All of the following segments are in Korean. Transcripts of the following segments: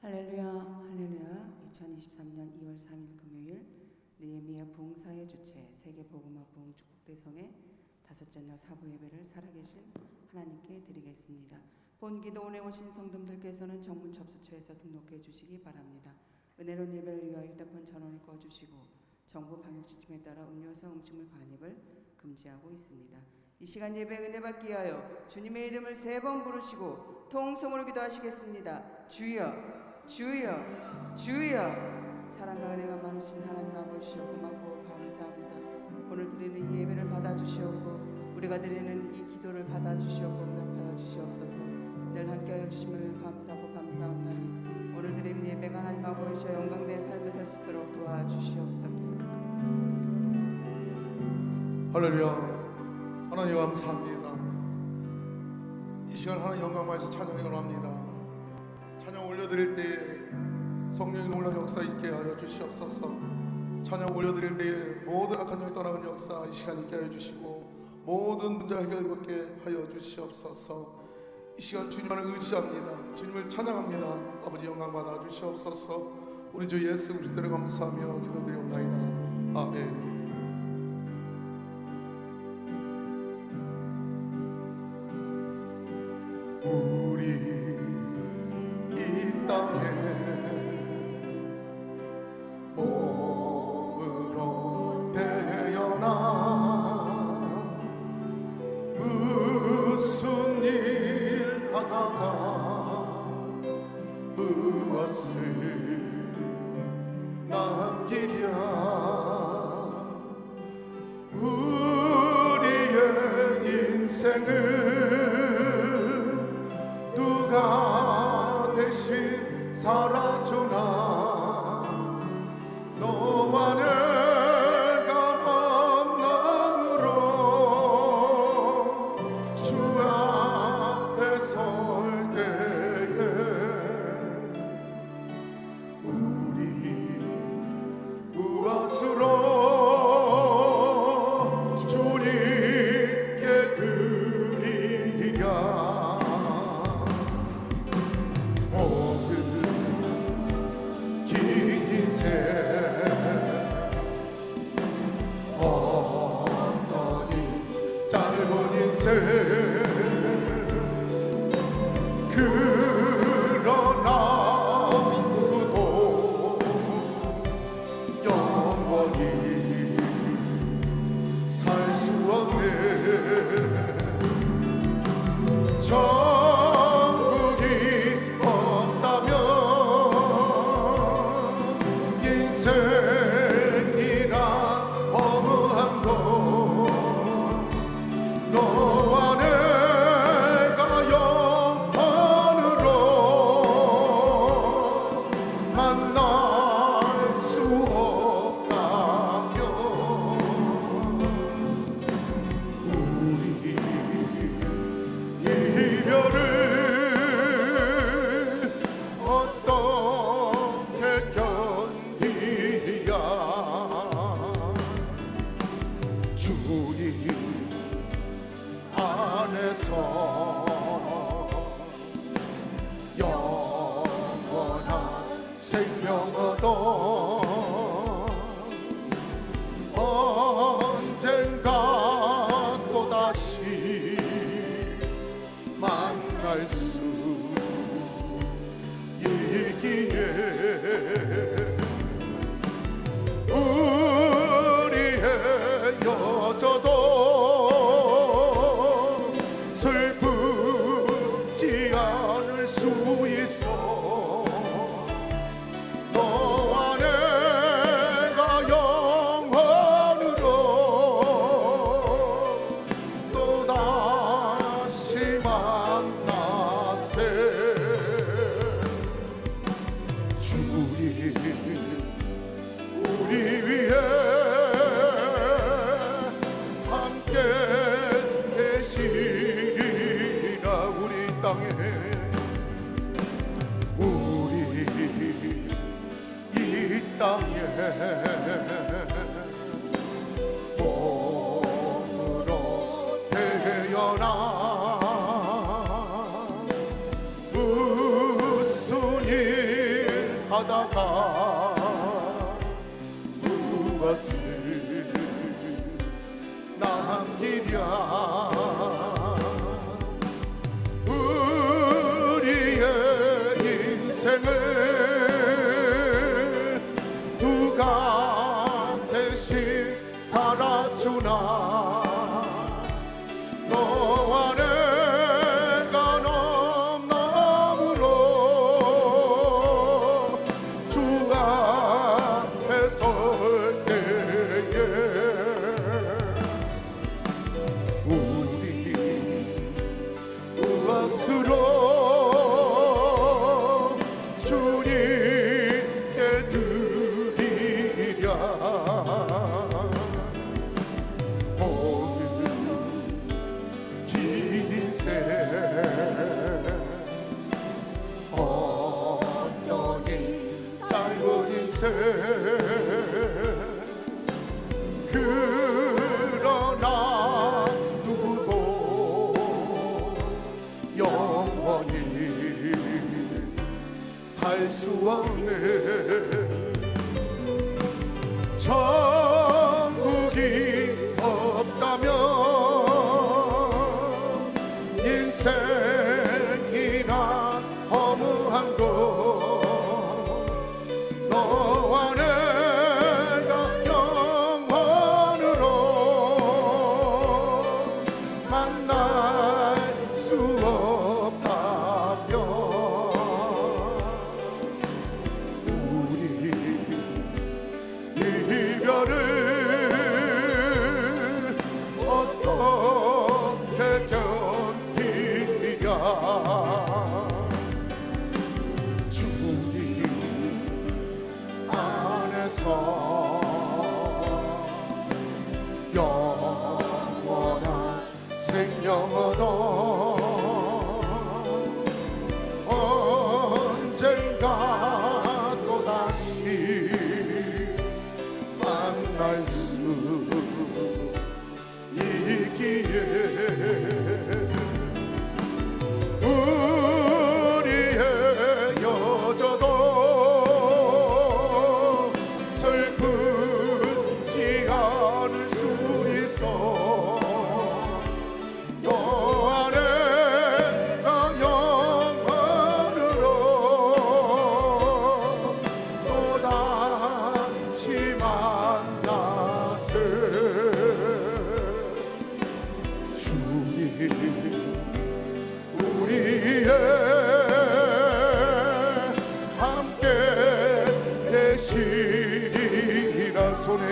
할렐루야, 할렐루야. 2023년 2월 3일 금요일 느헤미야 부흥사의 주체 세계복음화 부흥축복대성의 다섯째 날 사부 예배를 살아계신 하나님께 드리겠습니다. 본기도 오늘 오신 성도님들께서는 정문 접수처에서 등록해 주시기 바랍니다. 은혜로운 예배를 위하여 휴대폰 전원을 꺼주시고 정부 방역 지침에 따라 음료수 음식물 반입을 금지하고 있습니다. 이 시간 예배 은혜 받기 위하여 주님의 이름을 3번 부르시고 통성으로 기도하시겠습니다. 주여 주여 주여. 사랑과 은혜가 많으신 하나님 아버지여, 고맙고 감사합니다. 오늘 드리는 이 예배를 받아주시옵고 우리가 드리는 이 기도를 받아주시옵고 응답하여 주시옵소서. 늘 함께하여 주심을 감사하고 감사합나니 오늘 드리는 예배가 하나님 아버지여 영광된 삶을 살 수 있도록 도와주시옵소서. 할렐루야. 하나님 감사합니다. 이 시간 하나님 영광만에서 찬양을 원합니다. 찬양 올려드릴 때에 성령의 놀라운 역사 있게 하여 주시옵소서. 찬양 올려드릴 때에 모든 악한 영이 떠나가는 역사 이 시간 있게 하여 주시고 모든 문제 해결받게 하여 주시옵소서. 이 시간 주님을 의지합니다. 주님을 찬양합니다. 아버지 영광 받아 주시옵소서. 우리 주 예수 그리스도를 감사하며 기도드리옵나이다. 아멘. 우리 이 땅에 몸으로 태어나 무슨 일 하다가 무엇을 남기랴. 우리의 인생을 누가 대신 살아주나. 너와 내가 만남으로 주 앞에 설 때에 우리 무엇으로 주님께 드리랴. 그러나 누구도 영원히 살 수 없네. 천국이 없다면 인생이란 허무한 것. 너와 내가 영원으로 만날 수 없다면 우리 이별을 어떻게 견디랴. 주님 안에서 영원한 생명 얻어 언젠가 또다시 만날 수 있기에 우리의 여자도 슬프지 않을 수 있어. 너와 내가 영원으로 또다시 만나세. 주님 우리 위해 함께 계시리라. 우리 땅에 우리 이 땅에 몸으로 태어나 무슨 일 하다가 무엇을 남기랴. 우리의 인생을 누가 대신 살아주나. 너와 내가 너무로 주 앞에 설 때에 우리 무엇으로 주님께 드리랴. 그러나 누구도 영원히 살 수 없는 천국이 없다면 인생이란 허무한 것. 너와 내가 영원으로 만날 수 없다면 우리 이별을 어떻게 견디랴. 주님 안에서 영원한 생명 얻어 언젠가 또다시 만날 수 있기에 우리의 여자도 슬프지 않을 수 있어. 너와 내가 영원으로 또다시 만났을 주님 우리의 함께 계시리라. 손에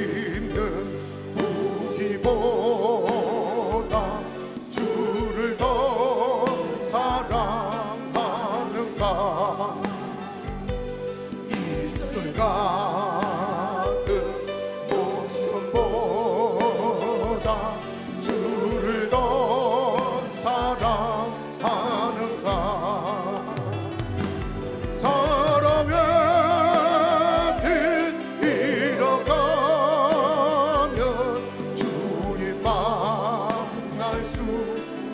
있는 무기보다 주를 더 사랑하는가. 이슬 같은 목숨보다 주를 더 사랑하는가. 사랑의 빛 잃어가면 주님 만날 수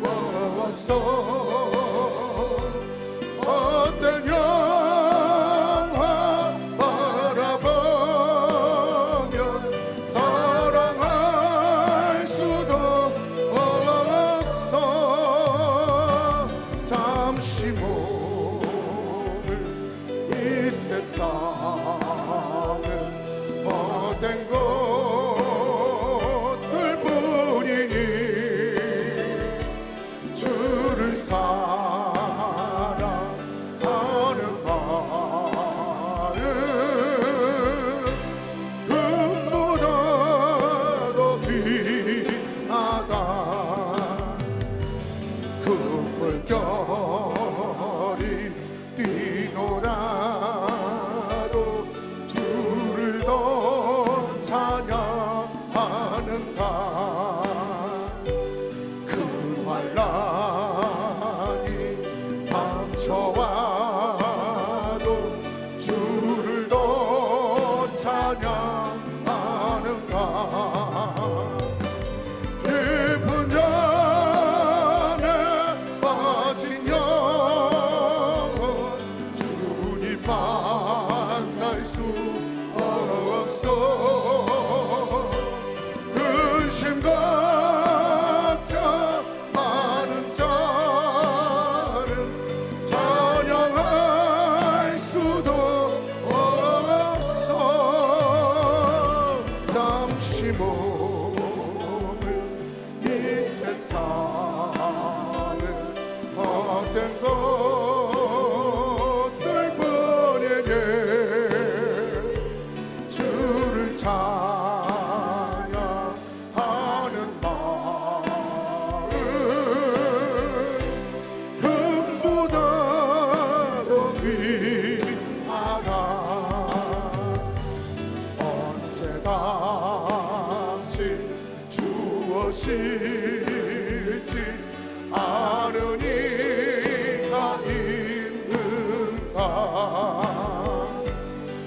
없어. 헛된 영화 바라보면 사랑할 수도 없어. 잠시 몸을 이 세상은 헛된 것들 뿐이니 주를 사랑하는 마음 금보다도 귀하다. 그 물결이 뛰노라도 주를 더 찬양하는가. 그 환란이 닥쳐와도 주를 더 찬양하는가. 깊은 잠에 빠진 영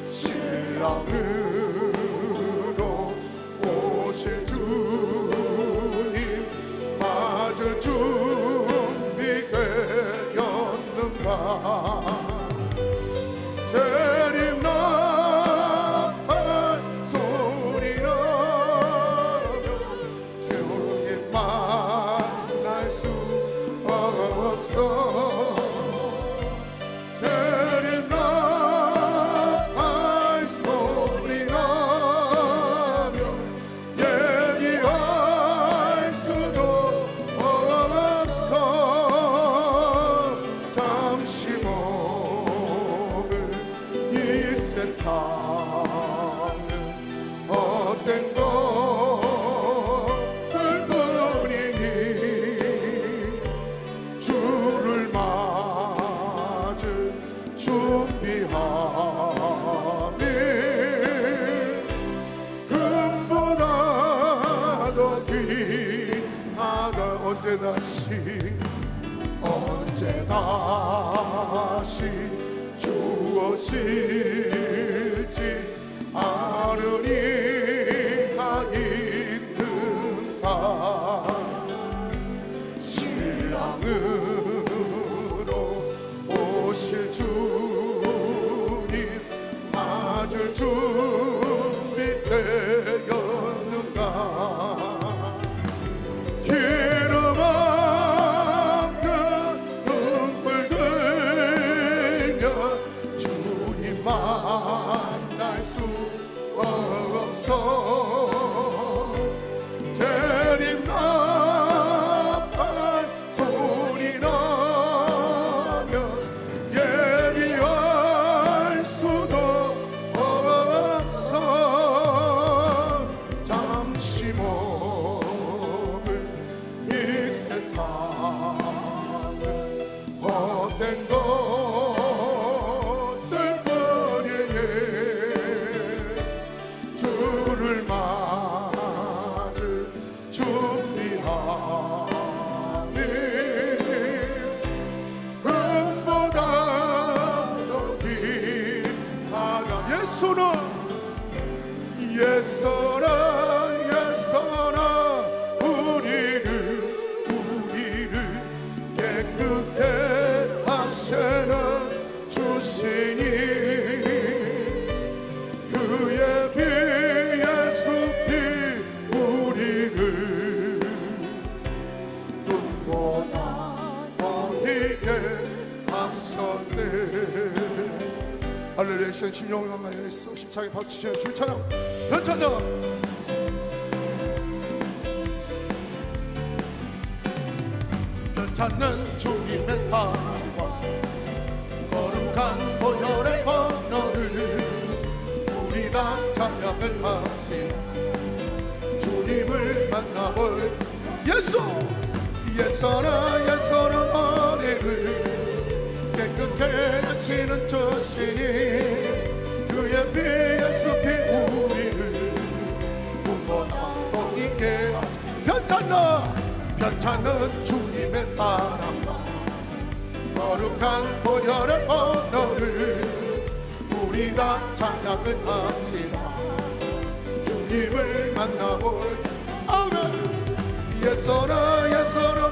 신랑으로 오실 주님 맞을 준비되었는가. 재림나팔 소리 나며 주님 만날 수 없어. 재림나팔 소리 나며 예비할 수도 없어. 잠시 머물 이 세상은 헛된 것들 뿐이니 주를 맞을 준비하니 금보다 더 귀하다. 언제 다시 주어질지 아는 이가 있는가. 신랑으로 오실 주님 맞을 준비되었는가. 기름 없는 등불 들며 주님 만날 수 없어. 재림나팔 소리 나며 예비할 수도 없어. 잠시 머물 이 세상은 헛된 것들 뿐이니 주를 맞을 준비하니 금보다 더 귀하다. 예서라 우리를 깨끗게 하시는 주시니 그의 피의 숲이 우리를 눈보다 어디게 하셨네. 할렐루야. 시간 심령을 강하여 있어 힘차게 박수치는 주의 찬양 변찬자. 찾는 주님의 사랑과 거룩한 보혈의 번호를 우리 다 찬양을 하시나 주님을 만나볼 예서라 머리를 깨끗게 하시는 주시니 그의 피의 숲이 우리를 눈보다 더 있게 변찮는 주님의 사랑과 거룩한 보혈의 언어를 우리 다 찬양을 합시다. 주님을 만나볼 아멘. 예서라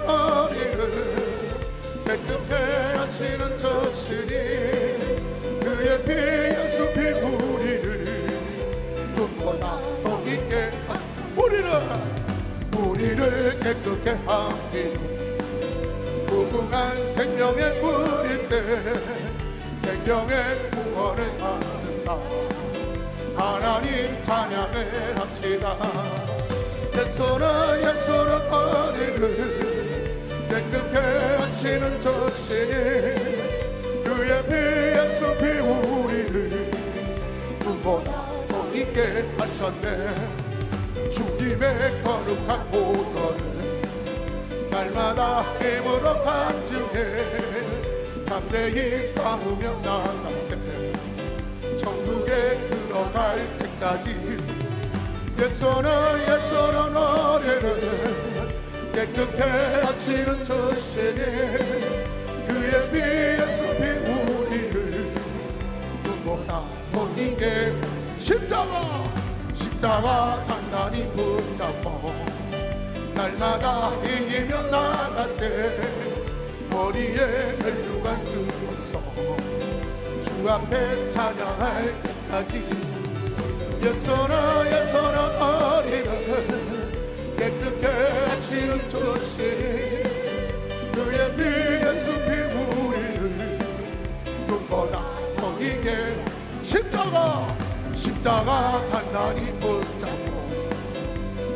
머리를 깨끗게 하시는 저신이 그의 피의 숲이 우리를 눈보다 더 있게 우리를 깨끗게 하니 무궁한 생명의 뿌리새 생명의 구원을 받는다. 하나님 찬양을 합시다. 예서라 머리를 깨끗게 하시는 저신이 그의 피의 숲이 우리를 눈보다 더 있게 하셨네. 주님의 거룩한 보혈을 날마다 힘으로 반증해 담대히 싸우며 나가세 천국에 들어갈 때까지. 예서라 너래를 깨끗게 하시는 저신이 그의 피의 숲이 우리를 십자가 단단히 붙잡고 날마다 이기며 나가세 머리에 혈류관 쓰고서 주 앞에 찬양할 때까지 예선아 어리는 깨끗게 하시는 조시 그의 피에 숲이 우리를 눈보다 더이게 십자가 단단히 붙잡고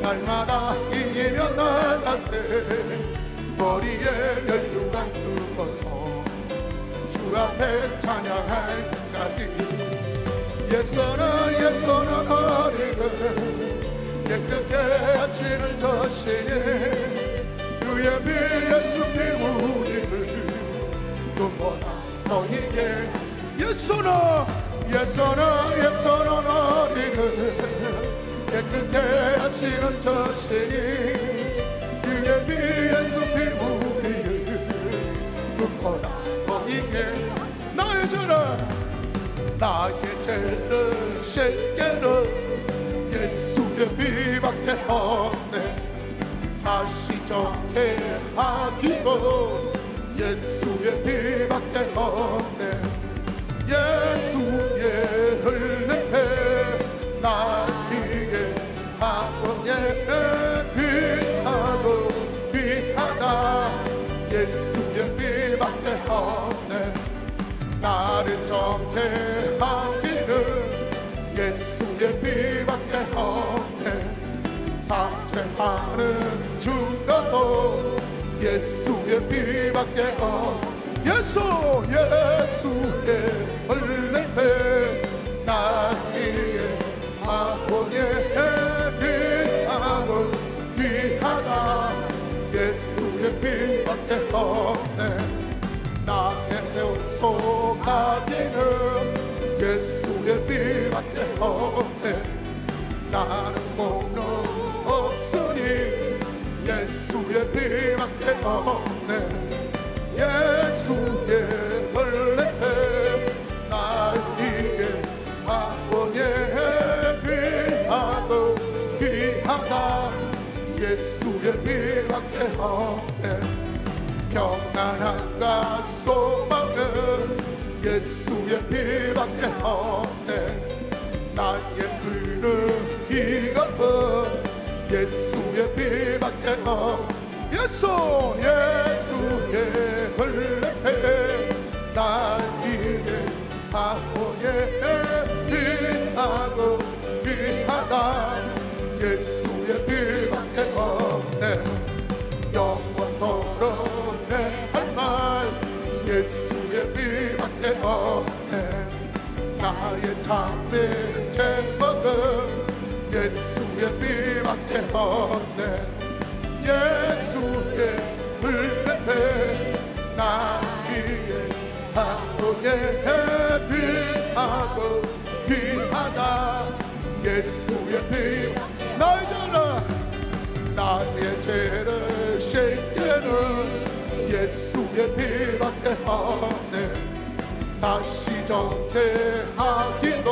날마다 이기며 나가세 머리에 혈류관 쓰고서 주 앞에 찬양할 때까지 예선은 어리는 깨끗게 하시는 저 신이 그의 피에 숲이 우리를 눈보다 더이게 예선은 어리는 깨끗게 하시는 저 신이 그의 피에 숲이 우리를 눈보다 더이게 나의 죄를 씻게는 예수의 피밖에 없네 다시 정케 하기도 예수의 피밖에 없네 예수의 흘린 피 나에게 아버지의 귀하고 귀하다 예수의 피밖에 없네 나를 정케 하기는 예수의 피밖에 없네 삭제하는 증거도 예수의 피밖에 없네 예수의 흘린 피 나에게 아버지의 귀하고 귀하다 예수의 피밖에 없네 나의 용서하기는 예수의 피밖에 없네 나는 목록 없으니 예수의 피밖에 없네 예수의 흘린 피 나에게 아버지의 귀하고 귀하다 예수의 피밖에 없네 평안함과 소망은 예수의 피밖에 없네 나의 의는 이것은 예수의 피밖에 없네 예수의 흘린 피 나에게 아버지의 귀하고 귀하다 예수의 피밖에 없네 영원토록 내 할 말 예수의 피밖에 없네 나의 참된 제목은 예수의 피밖에 없네 예수의 흘린 피 나에게 아버지의 귀하고 귀하다 예수의 피 나의 죄를 씻게는 예수의 피밖에 없네 다시 정케 하기도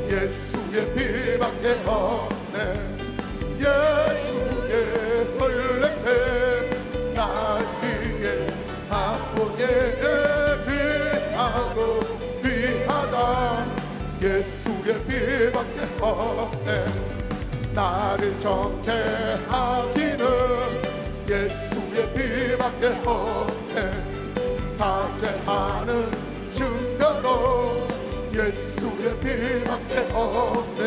예수의 피밖에 없네 예수의 흘린 피 나에게 아버지의 귀하고 귀하다 예수의 피밖에 없네 나를 정케 하기는 예수의 피밖에 없네 사죄하는 증거로 예수의 피밖에 없네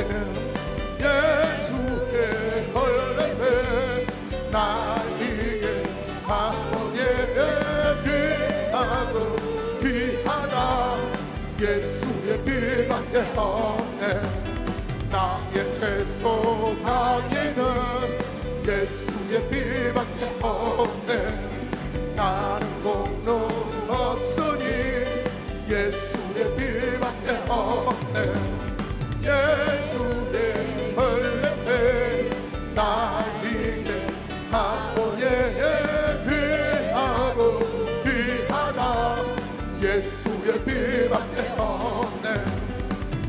예수의 흘린 피 나에게 아버지의 귀하고 귀하다 예수의 피밖에 없네 나의 죄송하기는 예수의 피밖에 없네 나는 공로 없으니 예수의 피밖에 없네 예수의 흘린 피 나에게 아버지의 귀하고 귀하다 예수의 피밖에 없네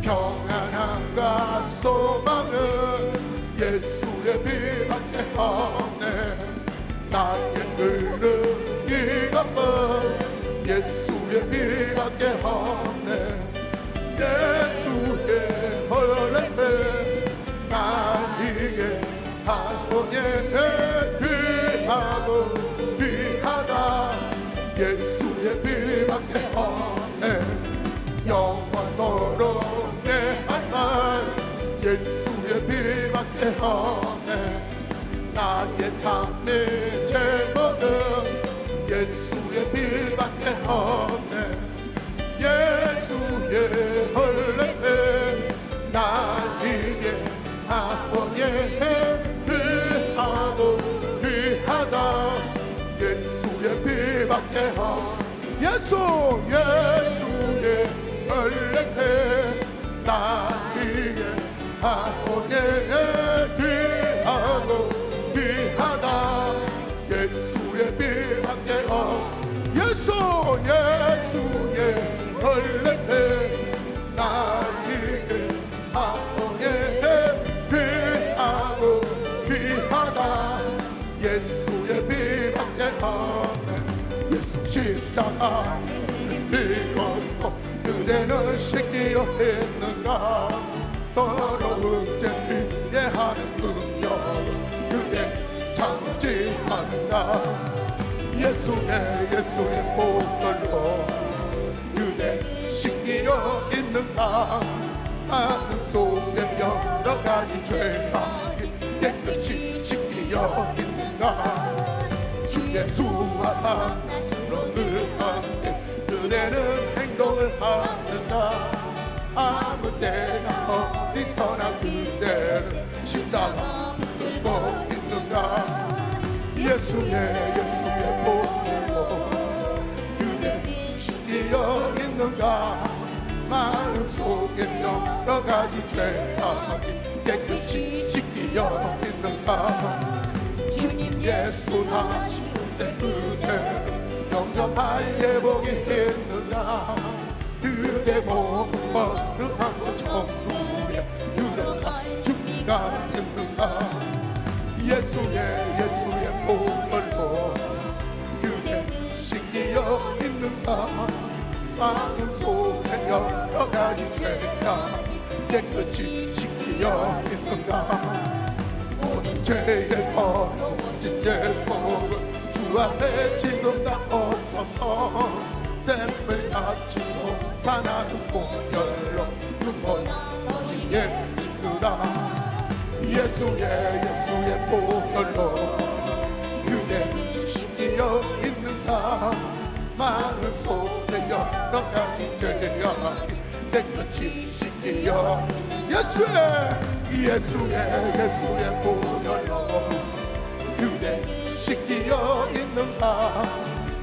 평안함과 소망은 이름은 예수의 피밖에 없네. 예수의 혈액에 나에게 한번에 귀하고 귀하다. 예수의 피밖에 없네. 영원토록 내 하나 예수의 피밖에 없네. 나의 참내 제거는 예수의 피밖에 없네. 예수의 혈액에 나에게 한번에 귀하고 귀하다. 예수의 피밖에 없네. 예수의 혈액에 나에게 한번에 귀하고 귀하다. 예수의 피밖에 없네. 예수의 혈액에 나에게 한번에 귀하고 귀하다. 예수의 피밖에 없네. 예수 십자가 믿어서 그대는 씻기려 했는가. 더러운 죄 이해하는 능력 그대 참지 않는다. 예수의 보혈로 그대 씻기려 있는가. 마음 속에 여러 가지 죄가 깨끗이 씻기려 있는가. 주 예수와 함께 함께 그대는 행동을 하는가. 아무 때나 어디서나 그대는 십자가 붙들고 있는가. 예수의 보혈로 그대 씻기려 있는가. 마음속에 여러 가지 죄가 깨끗이 씻기려 있는가. 주님 예수 하실 때 그대 영접할 예복이 있는가. 그대 몸은 거룩하고 천국에 들어갈 준비가 있는가. 예수의 보혈로 그대 씻기려 있는가. 마음속에 여러 가지 죄가 깨끗이 씻기려 있는가. 모든 죄의 더러워진 예복은 주 앞에 지금 다 벗어서 샘을 같이 솟아나는 보혈로 눈먼 예수라. 예수의 보혈로 그대 씻기려 있는가. 마음속에 여러 가지 죄가 깨끗이 씻기려. 예수의 보혈로 그대 씻기려 있는가.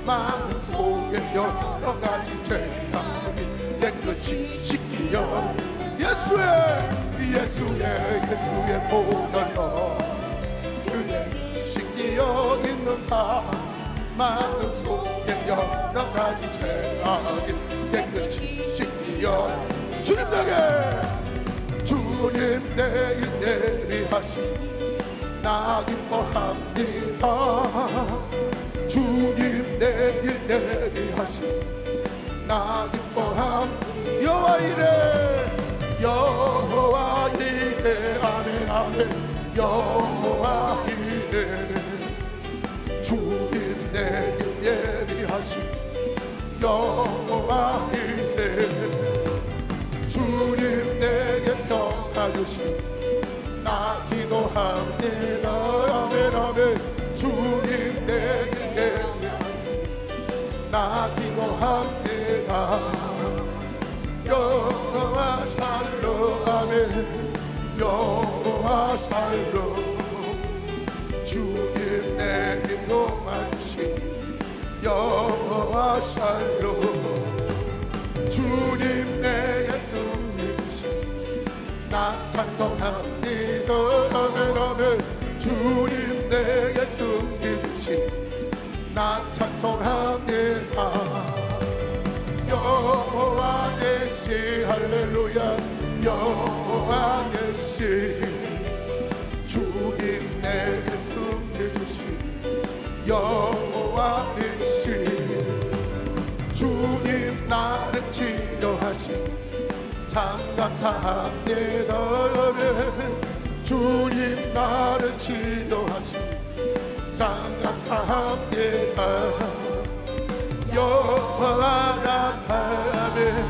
마음속에 여러 가지 죄가 깨끗이 씻기려. 예수의 보혈로 그대 씻기려 있는가. 마음속에 여러 가지 죄가 깨끗이 씻기려. 주님 내게 예리하신 나 기뻐합니다. 주님 내게 예리하신 나 기뻐합니다. 여호와 이래 아멘 아멘. 여호와 이래 주님 내게 예리하신 여호와 이래 주님 내게 평화주신 나 기도합니다. 아멘 아멘. 주님 내게 예리하신 나 기도합니다. 여호와 살로 아멘. 여호와 살로 주님 내게 도와주신 여호와 살로 주님 내게 승리 주신 나 찬송합니다. 아멘 아멘. 주님 내게 승리 주신 나 찬송합니다. 여호와 내시 할렐루야. 여호와 내시 주님 내게 승리 주신 여호와 내시 감사합니다. 주님 나를 치료하신 참 감사합니다. 여호와 라파네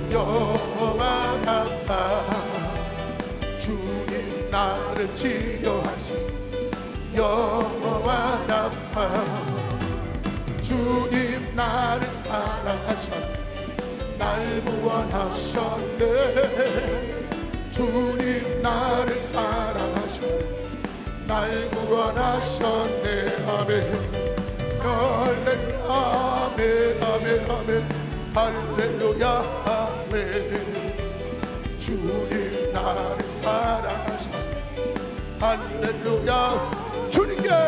여호와 라파 주님 나를 치료하신 여호와 라파 주님 나를 사랑하셨네 날 구원하셨네 주님 나를 사랑하셨네 날 구원하셨네 아멘 아멘 아멘 아멘 할렐루야 아멘 주님 나를 사랑하셨네 할렐루야 주님께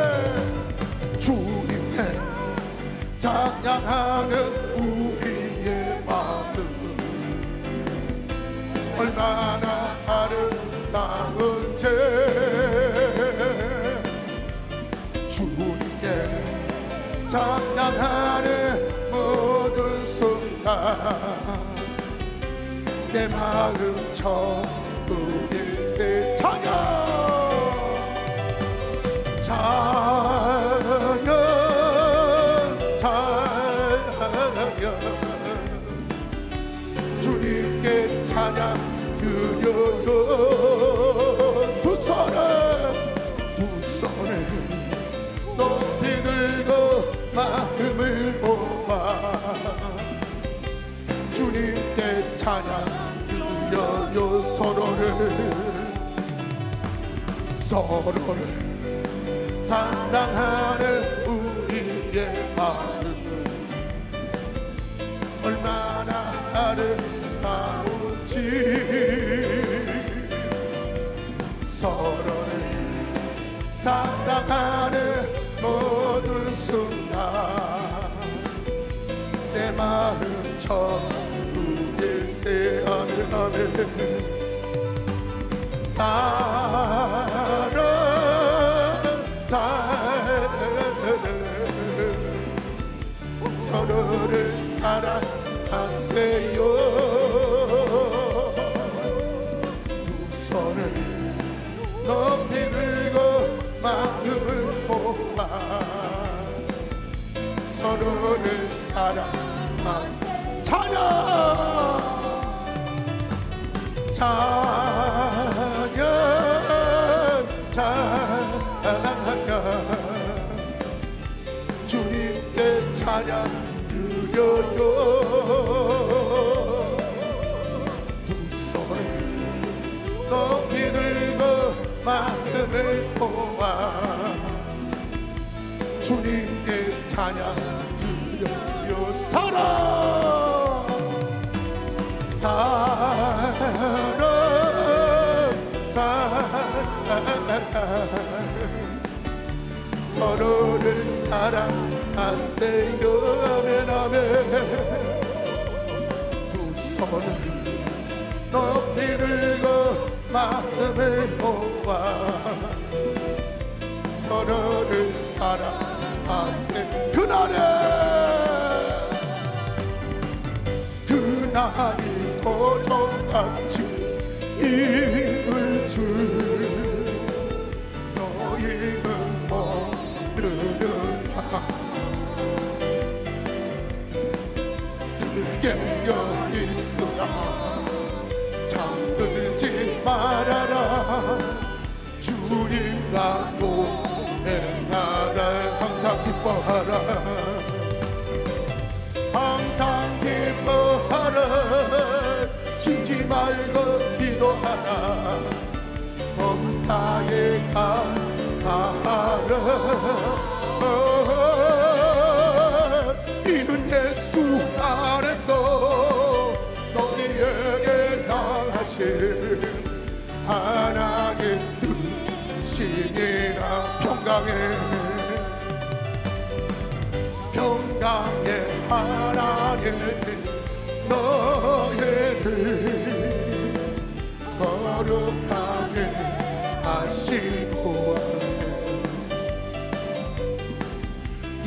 찬양하는 우리의 마음 얼마나 아름다운지 주님께 찬양하는 모든 순간 내 마음 천국일세 찬양 주님께 찬양 드려요 두 손을 높이 들고 마음을 모아 주님께 찬양 드려요 서로를 사랑하는 우리의 마음 얼마나 아름다운지 서로를 사랑하는 모든 순간 내 마음 천국일세 아멘 아멘 서로를 사랑하세요 두 손을 높이 들고 마음을 모아 서로를 사랑하세요 찬양 주님께 찬양 드려요 두 손을 높이 들고 마음을 모아 주님께 찬양 드려요 서로를 사랑하세요 아멘 아멘 두 손을 높이 들고 마음을 모아 서로를 사랑하세요 그날이 도적같이 이룰 줄 너희는 모르는가 그게 여기 있으라 잠들지 말아라 주님과 동행하라 항상 기뻐하라 항상 기뻐하라 쉬지 말고 기도하라 범사에 감사하라 이는 예수 안에서 너희에게 당하신 하나님 뜻이니라 평강의 하나님 너희를 거룩하게 하시고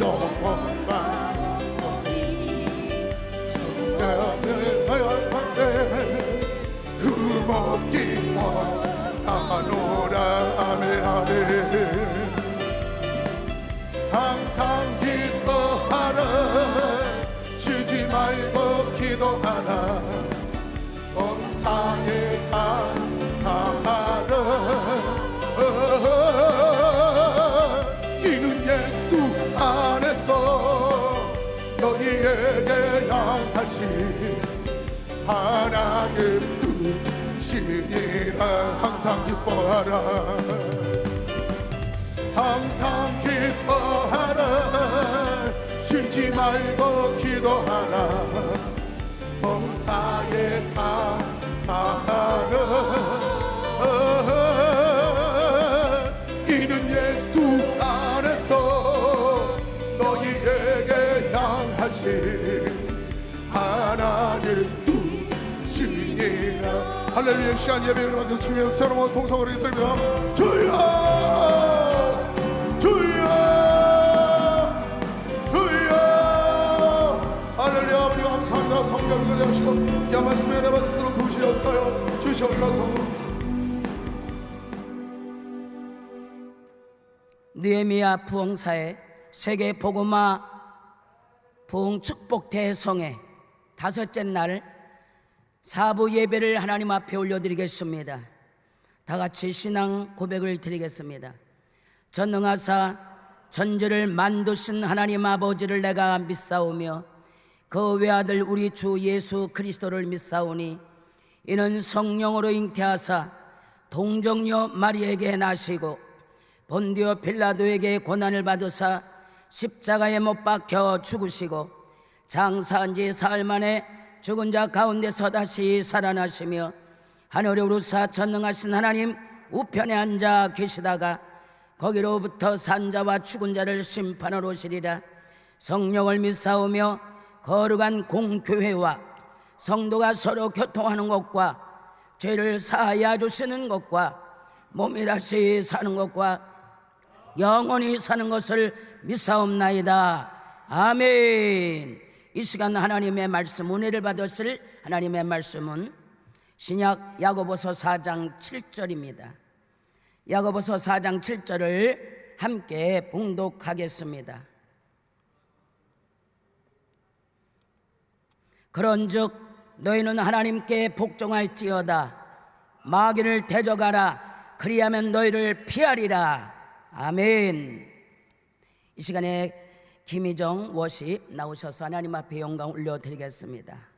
영원만 것을 허락한데 그 기도하라 범사에 감사하라 이는 예수 안에서 너희에게 향하신 하나님 뜻이니라 항상 기뻐하라 항상 기뻐하라 쉬지 말고 기도하라 범사에 감사하라 이는 예수 안에서 너희에게 향하신 하나님 뜻이니라 할렐루야 시간 예배를 만들어 주며 새로운 동성으로 들며 주여 주여 주여 할렐루야 아버지 감사합니다 성령 그대하시고 이 말씀에 내 받으시도록 도시옵소서 주시옵소서 느헤미야 부흥사의 세계 복음화 부흥 축복 대성회 다섯째 날 사부 예배를 하나님 앞에 올려드리겠습니다. 다 같이 신앙 고백을 드리겠습니다. 전능하사 전지를 만드신 하나님 아버지를 내가 믿사오며 그 외아들 우리 주 예수 그리스도를 믿사오니 이는 성령으로 잉태하사 동정녀 마리에게 나시고 본디오 빌라도에게 고난을 받으사 십자가에 못 박혀 죽으시고 장사한 지 사흘 만에 죽은 자 가운데서 다시 살아나시며 하늘에 오르사 전능하신 하나님 우편에 앉아 계시다가 거기로부터 산 자와 죽은 자를 심판하러 오시리라. 성령을 믿사오며 거룩한 공교회와 성도가 서로 교통하는 것과 죄를 사하여 주시는 것과 몸이 다시 사는 것과 영원히 사는 것을 믿사옵나이다. 아멘. 이 시간 하나님의 말씀 은혜를 받으실 하나님의 말씀은 신약 야고보서 4장 7절입니다. 야고보서 4장 7절을 함께 봉독하겠습니다. 그런즉 너희는 하나님께 복종할지어다. 마귀를 대적하라. 그리하면 너희를 피하리라. 아멘. 이 시간에 김희정 워십 나오셔서 하나님 앞에 영광 올려드리겠습니다.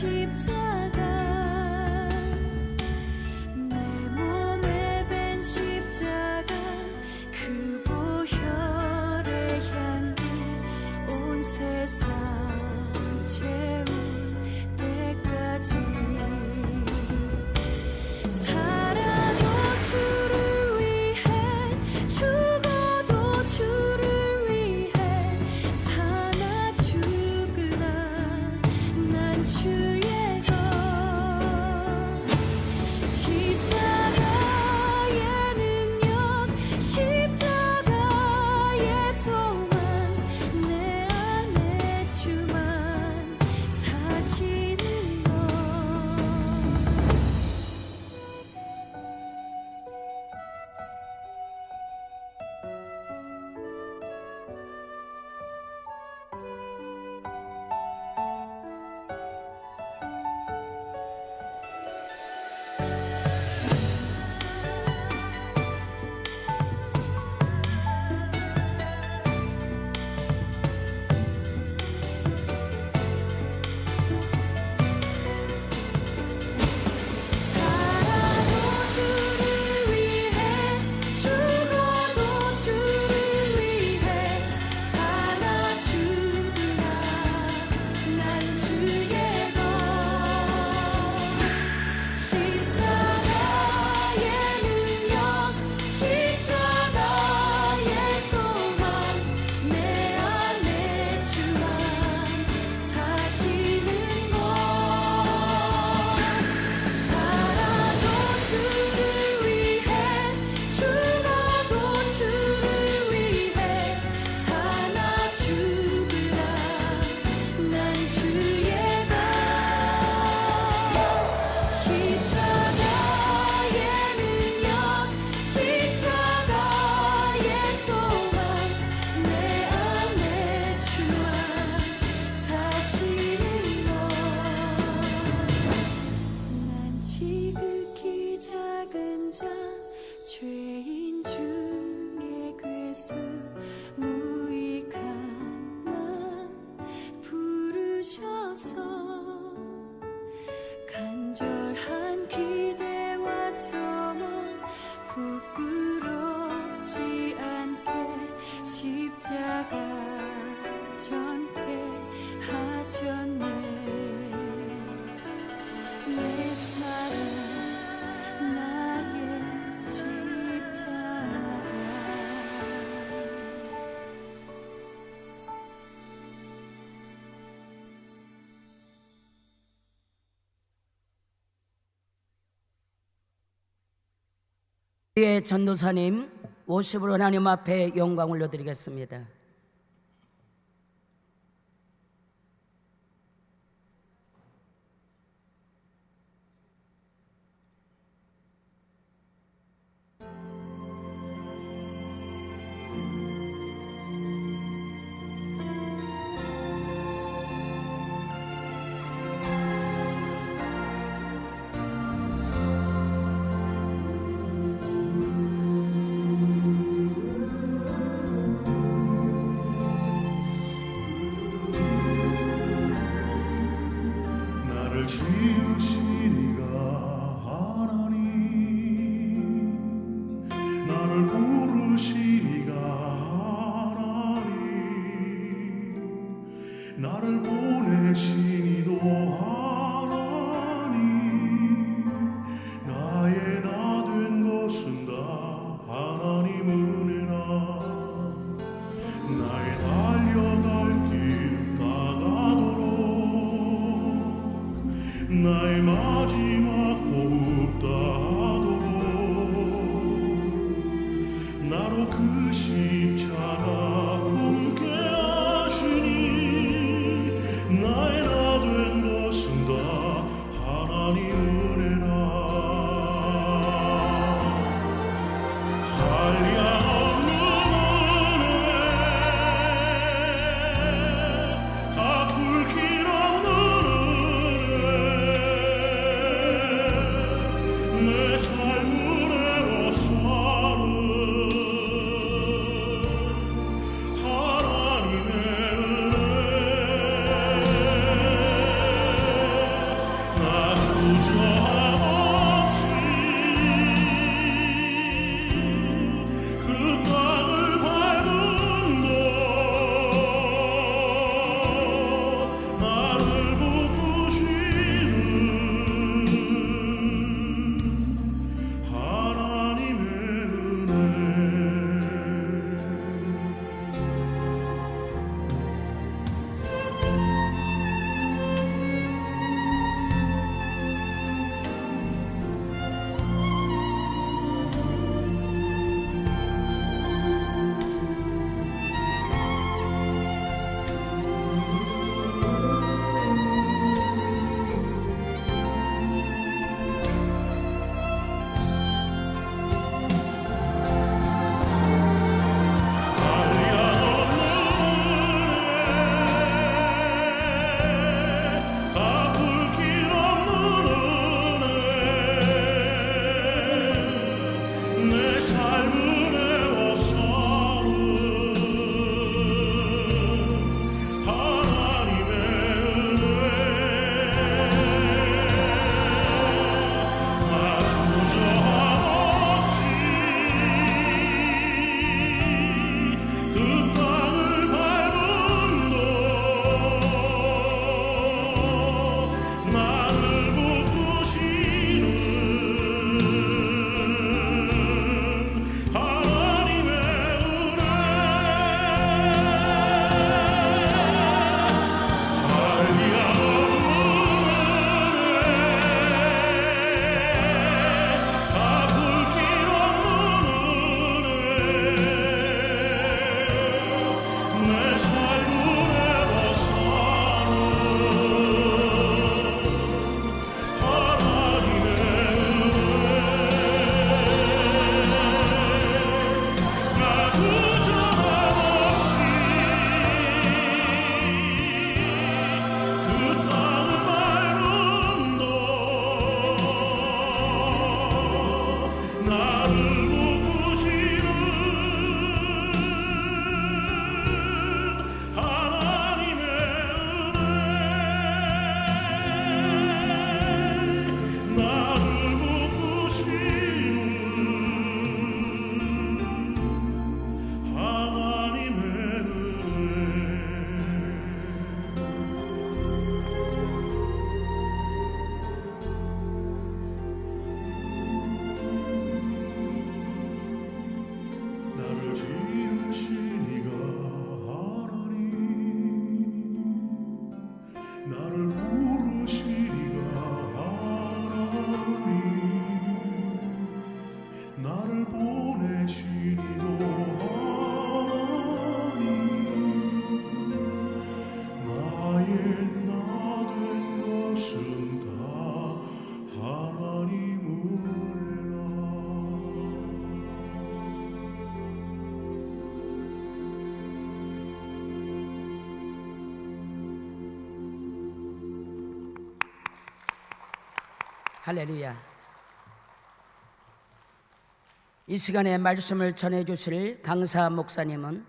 십자가 내 몸에 밴 십자가 그 보혈의 향기 온 세상 채울 때까지 살아도 주를 위해 죽어도 주를 위해 사나 죽으나 난 주의 것 십자가의 능력 십자가의 소망 내 안에 주만 사시는 것 살아도 주를 위해 죽어도 주를 위해 사나 죽으나 난 주의 것 십자가의 능력 십자가의 소망 내 안에 주만 사시는 것 살아도 주를 위해 죽어도 주를 위해 사나 죽으나 난 주의 것 십자가의 능력 십자가의 소망 내 안에 주만 사시는 것 난 지극히 작은 자 죄인 중에 괴수 무익한 나 부르셔서 간절한 기대와 소망 부끄럽지 않게 십자가 전폐하셨네 내 사랑 나의 십자가 예, 전도사님 워십으로 하나님 앞에 영광 올려드리겠습니다. 나를 지으신 이가 하나님 나를 부르신 이가 하나님 나를 보내신 이도 하나님 나의 나 된 것은 다 하나님 은혜라 나의 달려갈 길 다가도록 나의 마지막 호흡 다하도록 나로 그 십자가 함께 하시니 나의 나 된 것은 다 하나님 은혜라 한량 없는 은혜 다 굵길 없는 은혜 주저함 없이 그 땅을 밟음도 나를 붙드시는 하나님의 은혜. 내 삶을 애워서는 하나님의 은혜. 나 주저함 없이 그 땅을 밟음도 나를 붙드시는 하나님의 은혜. 알기야 갚을 길 없는 은혜. 내 삶을 애워서는 하나님의 나 주저함 없이 그 땅을 밟음도 나를 붙드시는 하나님의 은혜. 나를 붙드시는 하나님의 은혜. 나를 지으신 이가 하나님, 나를 부르신 이가 하나님, 나를 보내신 이도 하나님, 나의 나 된 것은 다 하나님 은혜라. 할렐루야. 이 시간에 말씀을 전해주실 강사 목사님은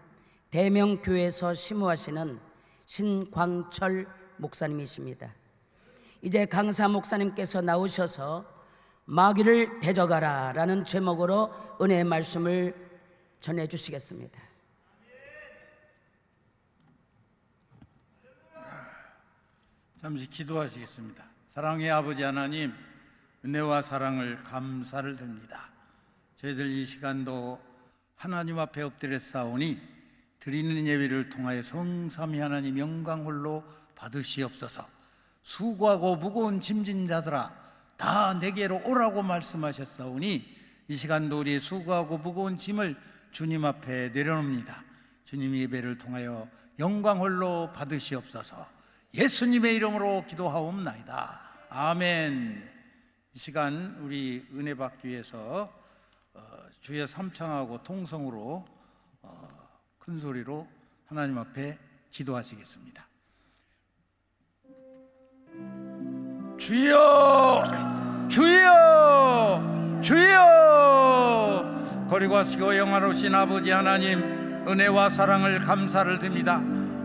대명교회에서 심우하시는 신광철 목사님이십니다. 이제 강사 목사님께서 나오셔서 마귀를 대적하라 라는 제목으로 은혜의 말씀을 전해주시겠습니다. 잠시 기도하시겠습니다. 사랑의 아버지 하나님, 은혜와 사랑을 감사를 드립니다. 저희들 이 시간도 하나님 앞에 엎드려 싸우니 드리는 예배를 통하여 성삼위 하나님 영광 홀로 받으시옵소서. 수고하고 무거운 짐진 자들아 다 내게로 오라고 말씀하셨사오니 이 시간도 우리의 수고하고 무거운 짐을 주님 앞에 내려놓습니다. 주님 예배를 통하여 영광 홀로 받으시옵소서. 예수님의 이름으로 기도하옵나이다. 아멘. 이 시간 우리 은혜 받기 위해서 주여 삼창하고 통성으로 큰 소리로 하나님 앞에 기도하시겠습니다. 주여, 주여, 주여. 거리고하시고 영화로우신 아버지 하나님, 은혜와 사랑을 감사를 드립니다.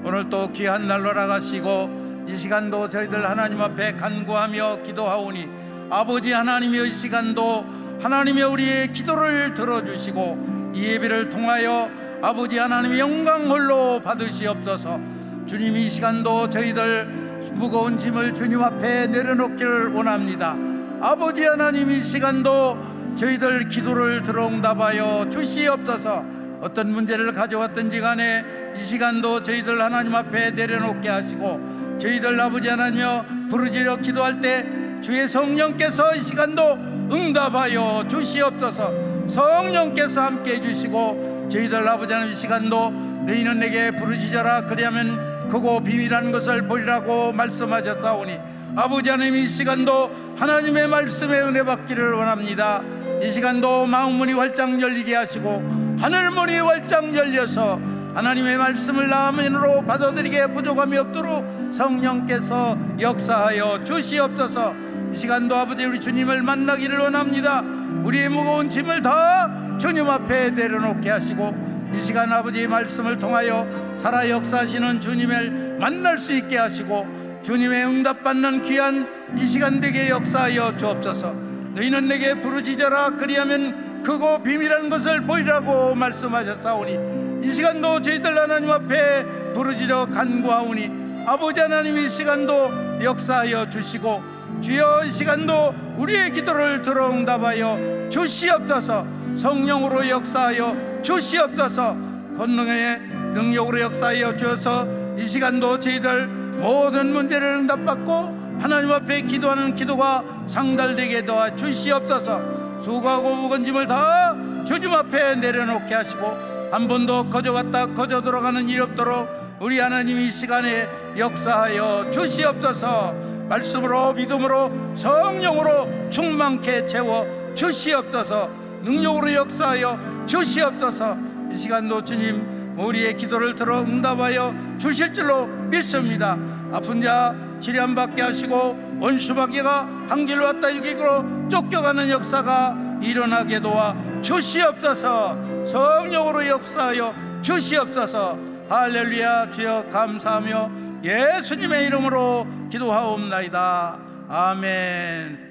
오늘 또 귀한 날로 나가시고 이 시간도 저희들 하나님 앞에 간구하며 기도하오니 아버지 하나님의 시간도 하나님의 우리의 기도를 들어주시고 이 예배를 통하여 아버지 하나님의 영광 홀로 받으시옵소서. 주님, 이 시간도 저희들 무거운 짐을 주님 앞에 내려놓기를 원합니다. 아버지 하나님, 이 시간도 저희들 기도를 들어응답하여 주시옵소서. 어떤 문제를 가져왔든지 간에 이 시간도 저희들 하나님 앞에 내려놓게 하시고, 저희들 아버지 하나님여 부르짖어 기도할 때 주의 성령께서 이 시간도 응답하여 주시옵소서. 성령께서 함께 해주시고, 저희들 아버지 하나님 이 시간도 너희는 내게 부르짖어라 그리하면 크고 비밀한 것을 보리라고 말씀하셨사오니, 아버지 하나님 이 시간도 하나님의 말씀에 은혜 받기를 원합니다. 이 시간도 마음문이 활짝 열리게 하시고 하늘문이 활짝 열려서 하나님의 말씀을 나음으로 받아들이게 부족함이 없도록 성령께서 역사하여 주시옵소서. 이 시간도 아버지 우리 주님을 만나기를 원합니다. 우리의 무거운 짐을 다 주님 앞에 내려놓게 하시고, 이 시간 아버지의 말씀을 통하여 살아 역사하시는 주님을 만날 수 있게 하시고, 주님의 응답받는 귀한 이 시간 되게 역사하여 주옵소서. 너희는 내게 부르짖어라 그리하면 크고 비밀한 것을 보이라고 말씀하셨사오니, 이 시간도 저희들 하나님 앞에 부르짖어 간구하오니 아버지 하나님 이 시간도 역사하여 주시고, 주여 이 시간도 우리의 기도를 들어 응답하여 주시옵소서. 성령으로 역사하여 주시옵소서. 권능의 능력으로 역사하여 주어서 이 시간도 저희들 모든 문제를 응답받고 하나님 앞에 기도하는 기도가 상달되게 도와 주시옵소서. 수고하고 무거운 짐을 다 주님 앞에 내려놓게 하시고, 한 번도 거저왔다 거저 들어가는 일이 없도록 우리 하나님 이 시간에 역사하여 주시옵소서. 말씀으로 믿음으로 성령으로 충만케 채워 주시옵소서. 능력으로 역사하여 주시옵소서. 이 시간도 주님 우리의 기도를 들어 응답하여 주실 줄로 믿습니다. 아픈 자 치료받게 하시고 원수마귀가 한 길로 왔다 일기로 쫓겨가는 역사가 일어나게 도와 주시옵소서. 성령으로 역사하여 주시옵소서. 할렐루야. 주여 감사하며 예수님의 이름으로 기도하옵나이다. 아멘.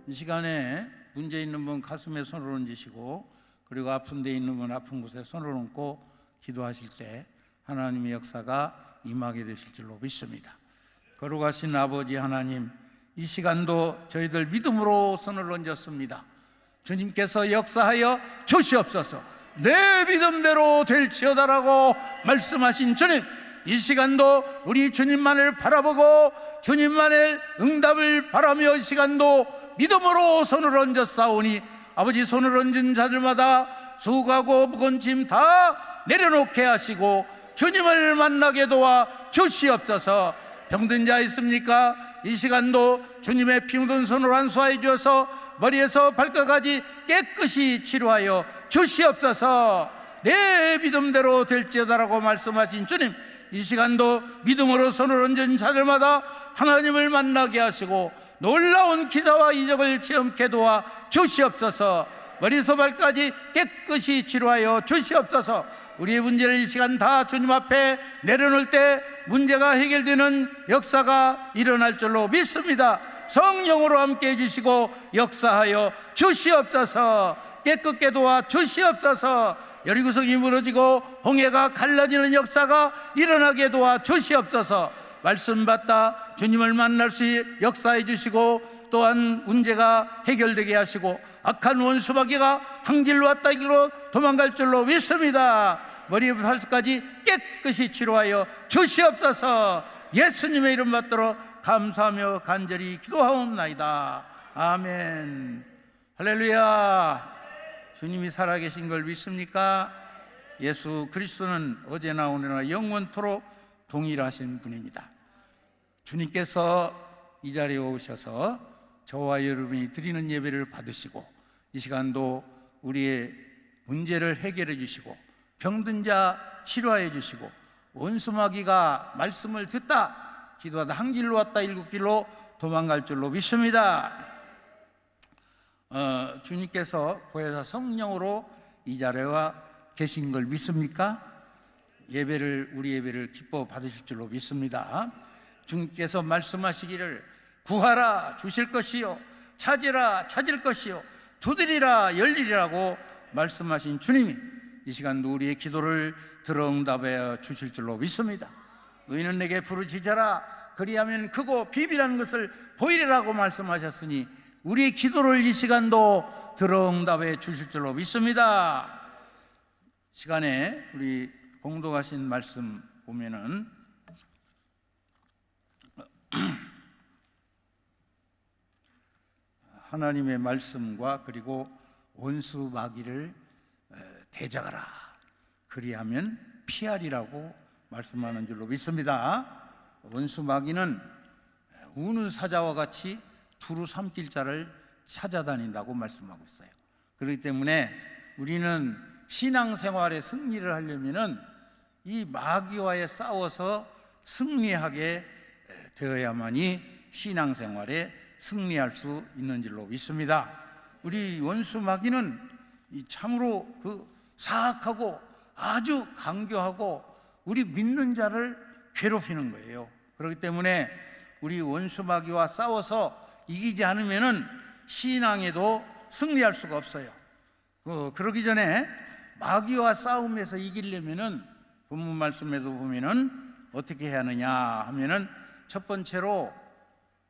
이 시간에 문제 있는 분 가슴에 손을 얹으시고, 그리고 아픈 데 있는 분 아픈 곳에 손을 얹고 기도하실 때 하나님의 역사가 임하게 되실 줄로 믿습니다. 거룩하신 아버지 하나님, 이 시간도 저희들 믿음으로 손을 얹었습니다. 주님께서 역사하여 주시옵소서. 내 믿음대로 될지어다라고 말씀하신 주님, 이 시간도 우리 주님만을 바라보고 주님만의 응답을 바라며 이 시간도 믿음으로 손을 얹었사오니, 아버지 손을 얹은 자들마다 수고하고 무거운 짐 다 내려놓게 하시고 주님을 만나게 도와 주시옵소서. 병든 자 있습니까? 이 시간도 주님의 피 묻은 손으로 안수하여 주어서 머리에서 발끝까지 깨끗이 치료하여 주시옵소서. 내 믿음대로 될지어다라고 말씀하신 주님, 이 시간도 믿음으로 손을 얹은 자들마다 하나님을 만나게 하시고 놀라운 기사와 이적을 체험케 도와 주시옵소서. 머리에서 발까지 깨끗이 치료하여 주시옵소서. 우리의 문제를 이 시간 다 주님 앞에 내려놓을 때 문제가 해결되는 역사가 일어날 줄로 믿습니다. 성령으로 함께 해주시고 역사하여 주시옵소서. 깨끗게 도와 주시옵소서. 여리고성이 무너지고 홍해가 갈라지는 역사가 일어나게 도와 주시옵소서. 말씀 받다 주님을 만날 수 역사해 주시고, 또한 문제가 해결되게 하시고 악한 원수마귀가 한 길로 왔다 이 길로 도망갈 줄로 믿습니다. 머리부터 발끝까지 깨끗이 치료하여 주시옵소서. 예수님의 이름 받들어 감사하며 간절히 기도하옵나이다. 아멘. 할렐루야. 주님이 살아계신 걸 믿습니까? 예수 그리스도는 어제나 오늘나 영원토록 동일하신 분입니다. 주님께서 이 자리에 오셔서 저와 여러분이 드리는 예배를 받으시고, 이 시간도 우리의 문제를 해결해 주시고 병든 자 치료해 주시고, 원수마귀가 말씀을 듣다 기도하다 한 길로 왔다 일곱 길로 도망갈 줄로 믿습니다. 주님께서 보혜사 성령으로 이 자리에 와 계신 걸 믿습니까? 우리 예배를 기뻐 받으실 줄로 믿습니다. 주님께서 말씀하시기를 구하라 주실 것이요 찾으라 찾을 것이요 두드리라 열리리라고 말씀하신 주님이 이 시간도 우리의 기도를 들어응답하여 주실 줄로 믿습니다. 너희는 내게 부르짖어라 그리하면 크고 비밀한 것을 보이리라고 말씀하셨으니 우리의 기도를 이 시간도 들어응답해 주실 줄로 믿습니다. 시간에 우리 봉독하신 말씀 보면은 하나님의 말씀과 그리고 원수 마귀를 대적하라 그리하면 피하리라고 말씀하는 줄로 믿습니다. 원수 마귀는 우는 사자와 같이 두루 삼킬 자를 찾아다닌다고 말씀하고 있어요. 그렇기 때문에 우리는 신앙생활에 승리를 하려면은 이 마귀와의 싸워서 승리하게 되어야만이 신앙생활에 승리할 수 있는 줄로 믿습니다. 우리 원수 마귀는 참으로 사악하고 아주 강교하고 우리 믿는 자를 괴롭히는 거예요. 그렇기 때문에 우리 원수 마귀와 싸워서 이기지 않으면은 신앙에도 승리할 수가 없어요. 그러기 전에 마귀와 싸움에서 이기려면은 본문 말씀에도 보면은 어떻게 해야 하느냐 하면은 첫 번째로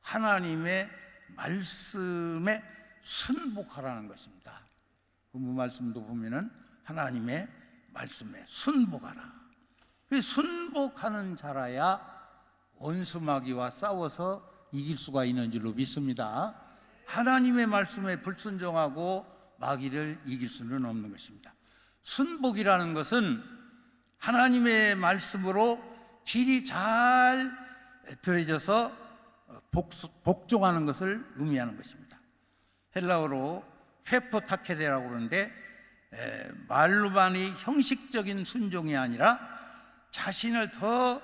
하나님의 말씀에 순복하라는 것입니다. 본문 말씀도 보면은 하나님의 말씀에 순복하라. 그 순복하는 자라야 원수 마귀와 싸워서 이길 수가 있는 줄로 믿습니다. 하나님의 말씀에 불순종하고 마귀를 이길 수는 없는 것입니다. 순복이라는 것은 하나님의 말씀으로 길이 잘 들여져서 복종하는 것을 의미하는 것입니다. 헬라어로 페포타케데라고 그러는데 말로만이 형식적인 순종이 아니라 자신을 더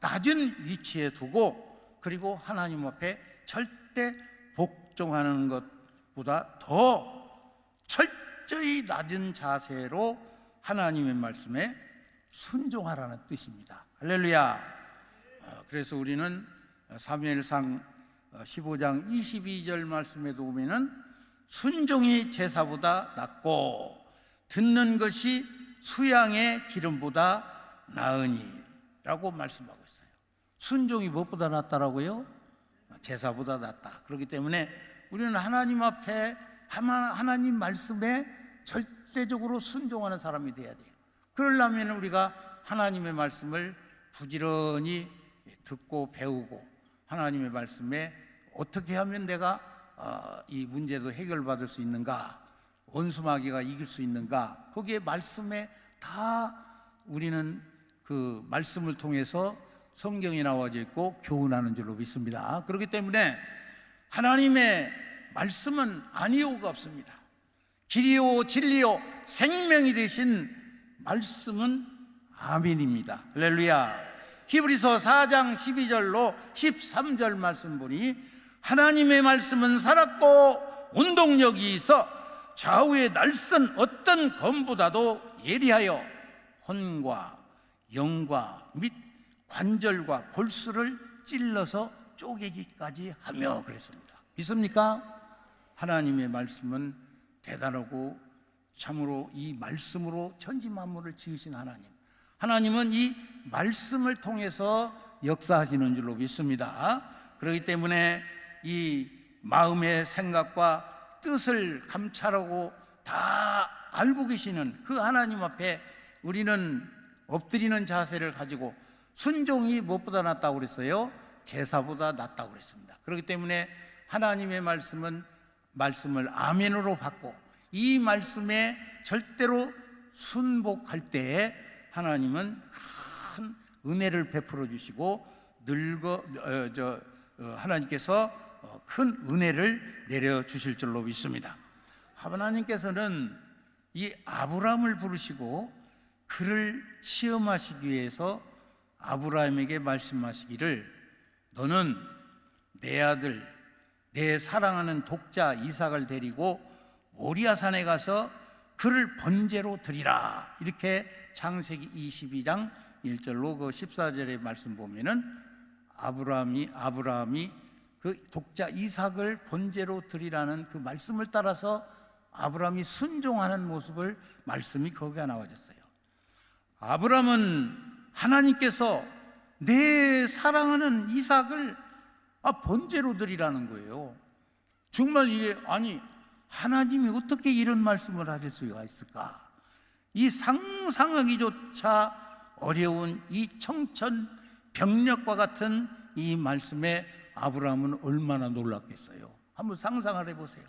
낮은 위치에 두고 그리고 하나님 앞에 절대 복종하는 것보다 더 철저히 낮은 자세로 하나님의 말씀에 순종하라는 뜻입니다. 할렐루야. 그래서 우리는 사무엘상 15장 22절 말씀에도 보면은 순종이 제사보다 낫고 듣는 것이 수양의 기름보다 나으니 라고 말씀하고 있어요. 순종이 무엇보다 낫다라고요? 제사보다 낫다. 그렇기 때문에 우리는 하나님 앞에 하나님 말씀에 절대적으로 순종하는 사람이 돼야 돼요. 그러려면 우리가 하나님의 말씀을 부지런히 듣고 배우고 하나님의 말씀에 어떻게 하면 내가 이 문제도 해결받을 수 있는가, 원수마귀가 이길 수 있는가, 거기에 말씀에 다 우리는 그 말씀을 통해서 성경이 나와져 있고 교훈하는 줄로 믿습니다. 그렇기 때문에 하나님의 말씀은 아니오가 없습니다. 길이요 진리요 생명이 되신 말씀은 아멘입니다. 할렐루야. 히브리서 4장 12절로 13절 말씀 보니 하나님의 말씀은 살았고 운동력이 있어 좌우의 날선 어떤 검보다도 예리하여 혼과 영과 및 관절과 골수를 찔러서 쪼개기까지 하며 그랬습니다. 믿습니까? 하나님의 말씀은 대단하고 참으로 이 말씀으로 천지 만물을 지으신 하나님, 하나님은 이 말씀을 통해서 역사하시는 줄로 믿습니다. 그렇기 때문에 이 마음의 생각과 뜻을 감찰하고 다 알고 계시는 그 하나님 앞에 우리는 엎드리는 자세를 가지고 순종이 무엇보다 낫다고 그랬어요? 제사보다 낫다고 그랬습니다. 그렇기 때문에 하나님의 말씀을 아멘으로 받고 이 말씀에 절대로 순복할 때에 하나님은 큰 은혜를 베풀어 주시고 하나님께서 큰 은혜를 내려 주실 줄로 믿습니다. 하나님께서는 이 아브라함을 부르시고 그를 시험하시기 위해서 아브라함에게 말씀하시기를 너는 내 아들 내 사랑하는 독자 이삭을 데리고 모리아산에 가서 그를 번제로 드리라. 이렇게 창세기 22장 1절로 그 14절의 말씀 보면은 아브라함이 그 독자 이삭을 번제로 드리라는 그 말씀을 따라서 아브라함이 순종하는 모습을 말씀이 거기에 나와졌어요. 아브라함은 하나님께서 내 사랑하는 이삭을 번제로 드리라는 거예요. 정말 이게 아니 하나님이 어떻게 이런 말씀을 하실 수가 있을까? 이 상상하기조차 어려운 이 청천벽력과 같은 이 말씀에 아브라함은 얼마나 놀랐겠어요. 한번 상상을 해보세요.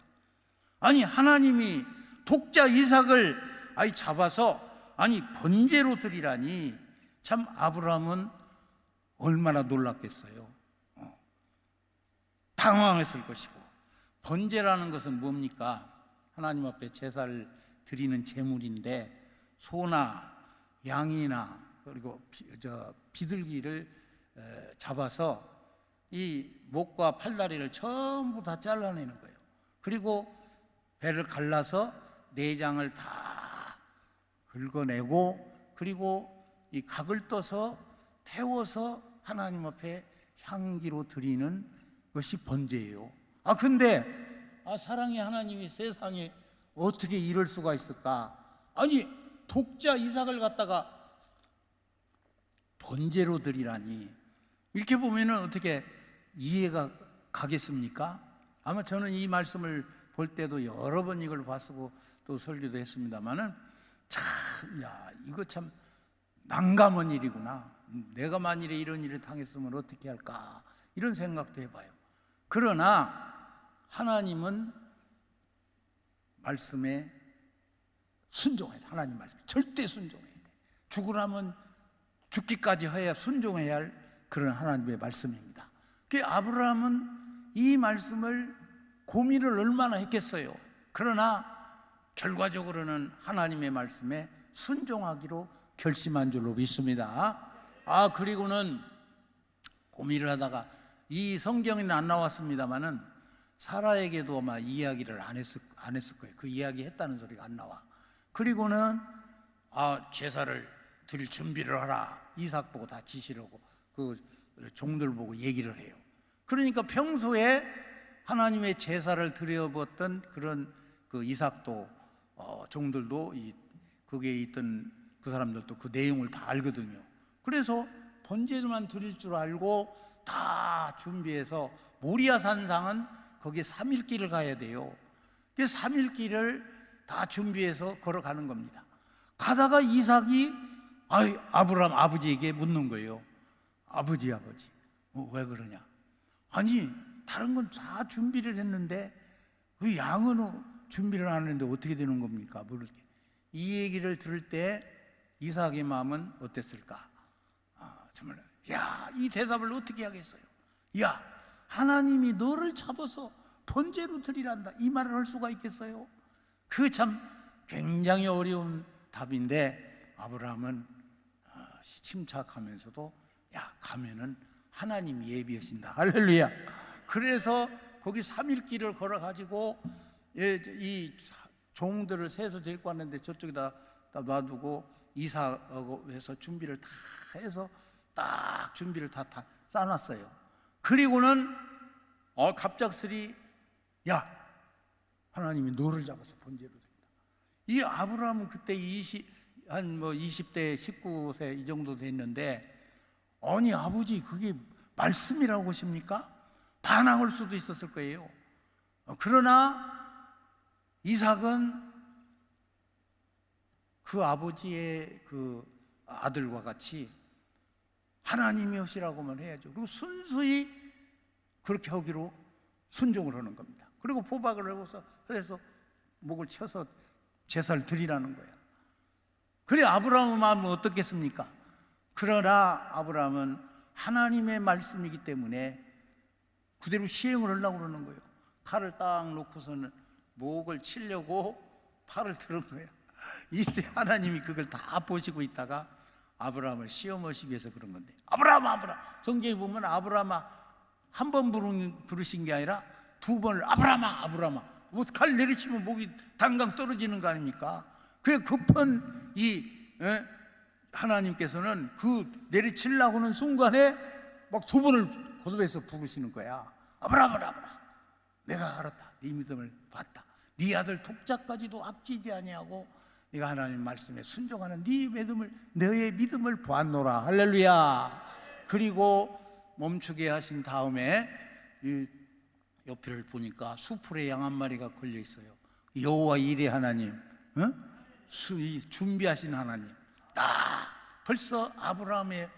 아니 하나님이 독자 이삭을 잡아서 번제로 드리라니 참 아브라함은 얼마나 놀랐겠어요. 당황했을 것이고, 번제라는 것은 뭡니까? 하나님 앞에 제사를 드리는 제물인데 소나 양이나 그리고 비둘기를 잡아서 이 목과 팔다리를 전부 다 잘라내는 거예요. 그리고 배를 갈라서 내장을 다 긁어내고, 그리고 이 각을 떠서 태워서 하나님 앞에 향기로 드리는 것이 번제예요. 근데 사랑의 하나님이 세상에 어떻게 이럴 수가 있을까? 아니 독자 이삭을 갖다가 번제로 드리라니, 이렇게 보면은 어떻게 이해가 가겠습니까? 아마 저는 이 말씀을 볼 때도 여러 번 이걸 봤고 또 설교도 했습니다만은 참, 이거 참 난감한 일이구나. 내가 만일에 이런 일을 당했으면 어떻게 할까? 이런 생각도 해봐요. 그러나 하나님은 말씀에 순종해야 돼. 하나님 말씀 절대 순종해야 돼. 죽으라면 죽기까지 해야 순종해야 할 그런 하나님의 말씀입니다. 그 아브라함은 이 말씀을 고민을 얼마나 했겠어요. 그러나 결과적으로는 하나님의 말씀에 순종하기로 결심한 줄로 믿습니다. 그리고는 고민을 하다가 이 성경에는 안 나왔습니다만은 사라에게도 아마 이야기를 안 했을 거예요. 그 이야기 했다는 소리가 안 나와. 그리고는 제사를 드릴 준비를 하라. 이삭 보고 다 지시라고 그 종들 보고 얘기를 해요. 그러니까 평소에 하나님의 제사를 드려봤던 그런 그 이삭도 종들도 거기에 있던 그 사람들도 그 내용을 다 알거든요. 그래서 번제만 드릴 줄 알고 다 준비해서 모리아 산상은 거기에 3일 길을 가야 돼요. 그 3일 길을 다 준비해서 걸어가는 겁니다. 가다가 이삭이 아브라함 아버지에게 묻는 거예요. 아버지 왜 그러냐? 아니 다른 건 다 준비를 했는데 그 양은 준비를 안 했는데 어떻게 되는 겁니까? 이 얘기를 들을 때 이삭의 마음은 어땠을까? 정말 이 대답을 어떻게 하겠어요? 하나님이 너를 잡아서 번제로 드리란다, 이 말을 할 수가 있겠어요? 그 참 굉장히 어려운 답인데 아브라함은 침착하면서도 가면은 하나님이 예비하신다. 할렐루야. 그래서 거기 3일 길을 걸어가지고 이 종들을 세서 데리고 왔는데 저쪽에다 놔두고 이삭하고 해서 준비를 다 해서 딱 준비를 다 싸놨어요. 그리고는 갑작스레 하나님이 너를 잡아서 번제로 드린다. 이 아브라함은 그때 20대 19세 이 정도 됐는데, 아니 아버지 그게 말씀이라고 보십니까? 반항할 수도 있었을 거예요. 그러나 이삭은 그 아버지의 그 아들과 같이 하나님이 하시라고만 해야죠. 그리고 순수히 그렇게 하기로 순종을 하는 겁니다. 그리고 포박을 해서 목을 쳐서 제사를 드리라는 거예요. 그래 아브라함의 마음은 어떻겠습니까? 그러나 아브라함은 하나님의 말씀이기 때문에 그대로 시행을 하려고 그러는 거예요. 칼을 딱 놓고서는 목을 치려고 팔을 들은 거예요. 이때 하나님이 그걸 다 보시고 있다가 아브라함을 시험하시기 위해서 그런 건데, 아브라함 성경에 보면 아브라함아 한 번 부르신 게 아니라 2번을 아브라함아 칼 내리치면 목이 당강 떨어지는 거 아닙니까? 그게 급한 하나님께서는 그 내리치려고 하는 순간에 막 2번을 거듭해서 부르시는 거야. 아브라함, 내가 알았다. 네 믿음을 봤다. 네 아들 독자까지도 아끼지 아니하고 네가 하나님 말씀에 순종하는 너의 믿음을 보았노라. 할렐루야. 그리고 멈추게 하신 다음에 이 옆을 보니까 수풀에 양 한 마리가 걸려 있어요. 여호와 이레 하나님, 준비하신 하나님. 딱 벌써 아브라함의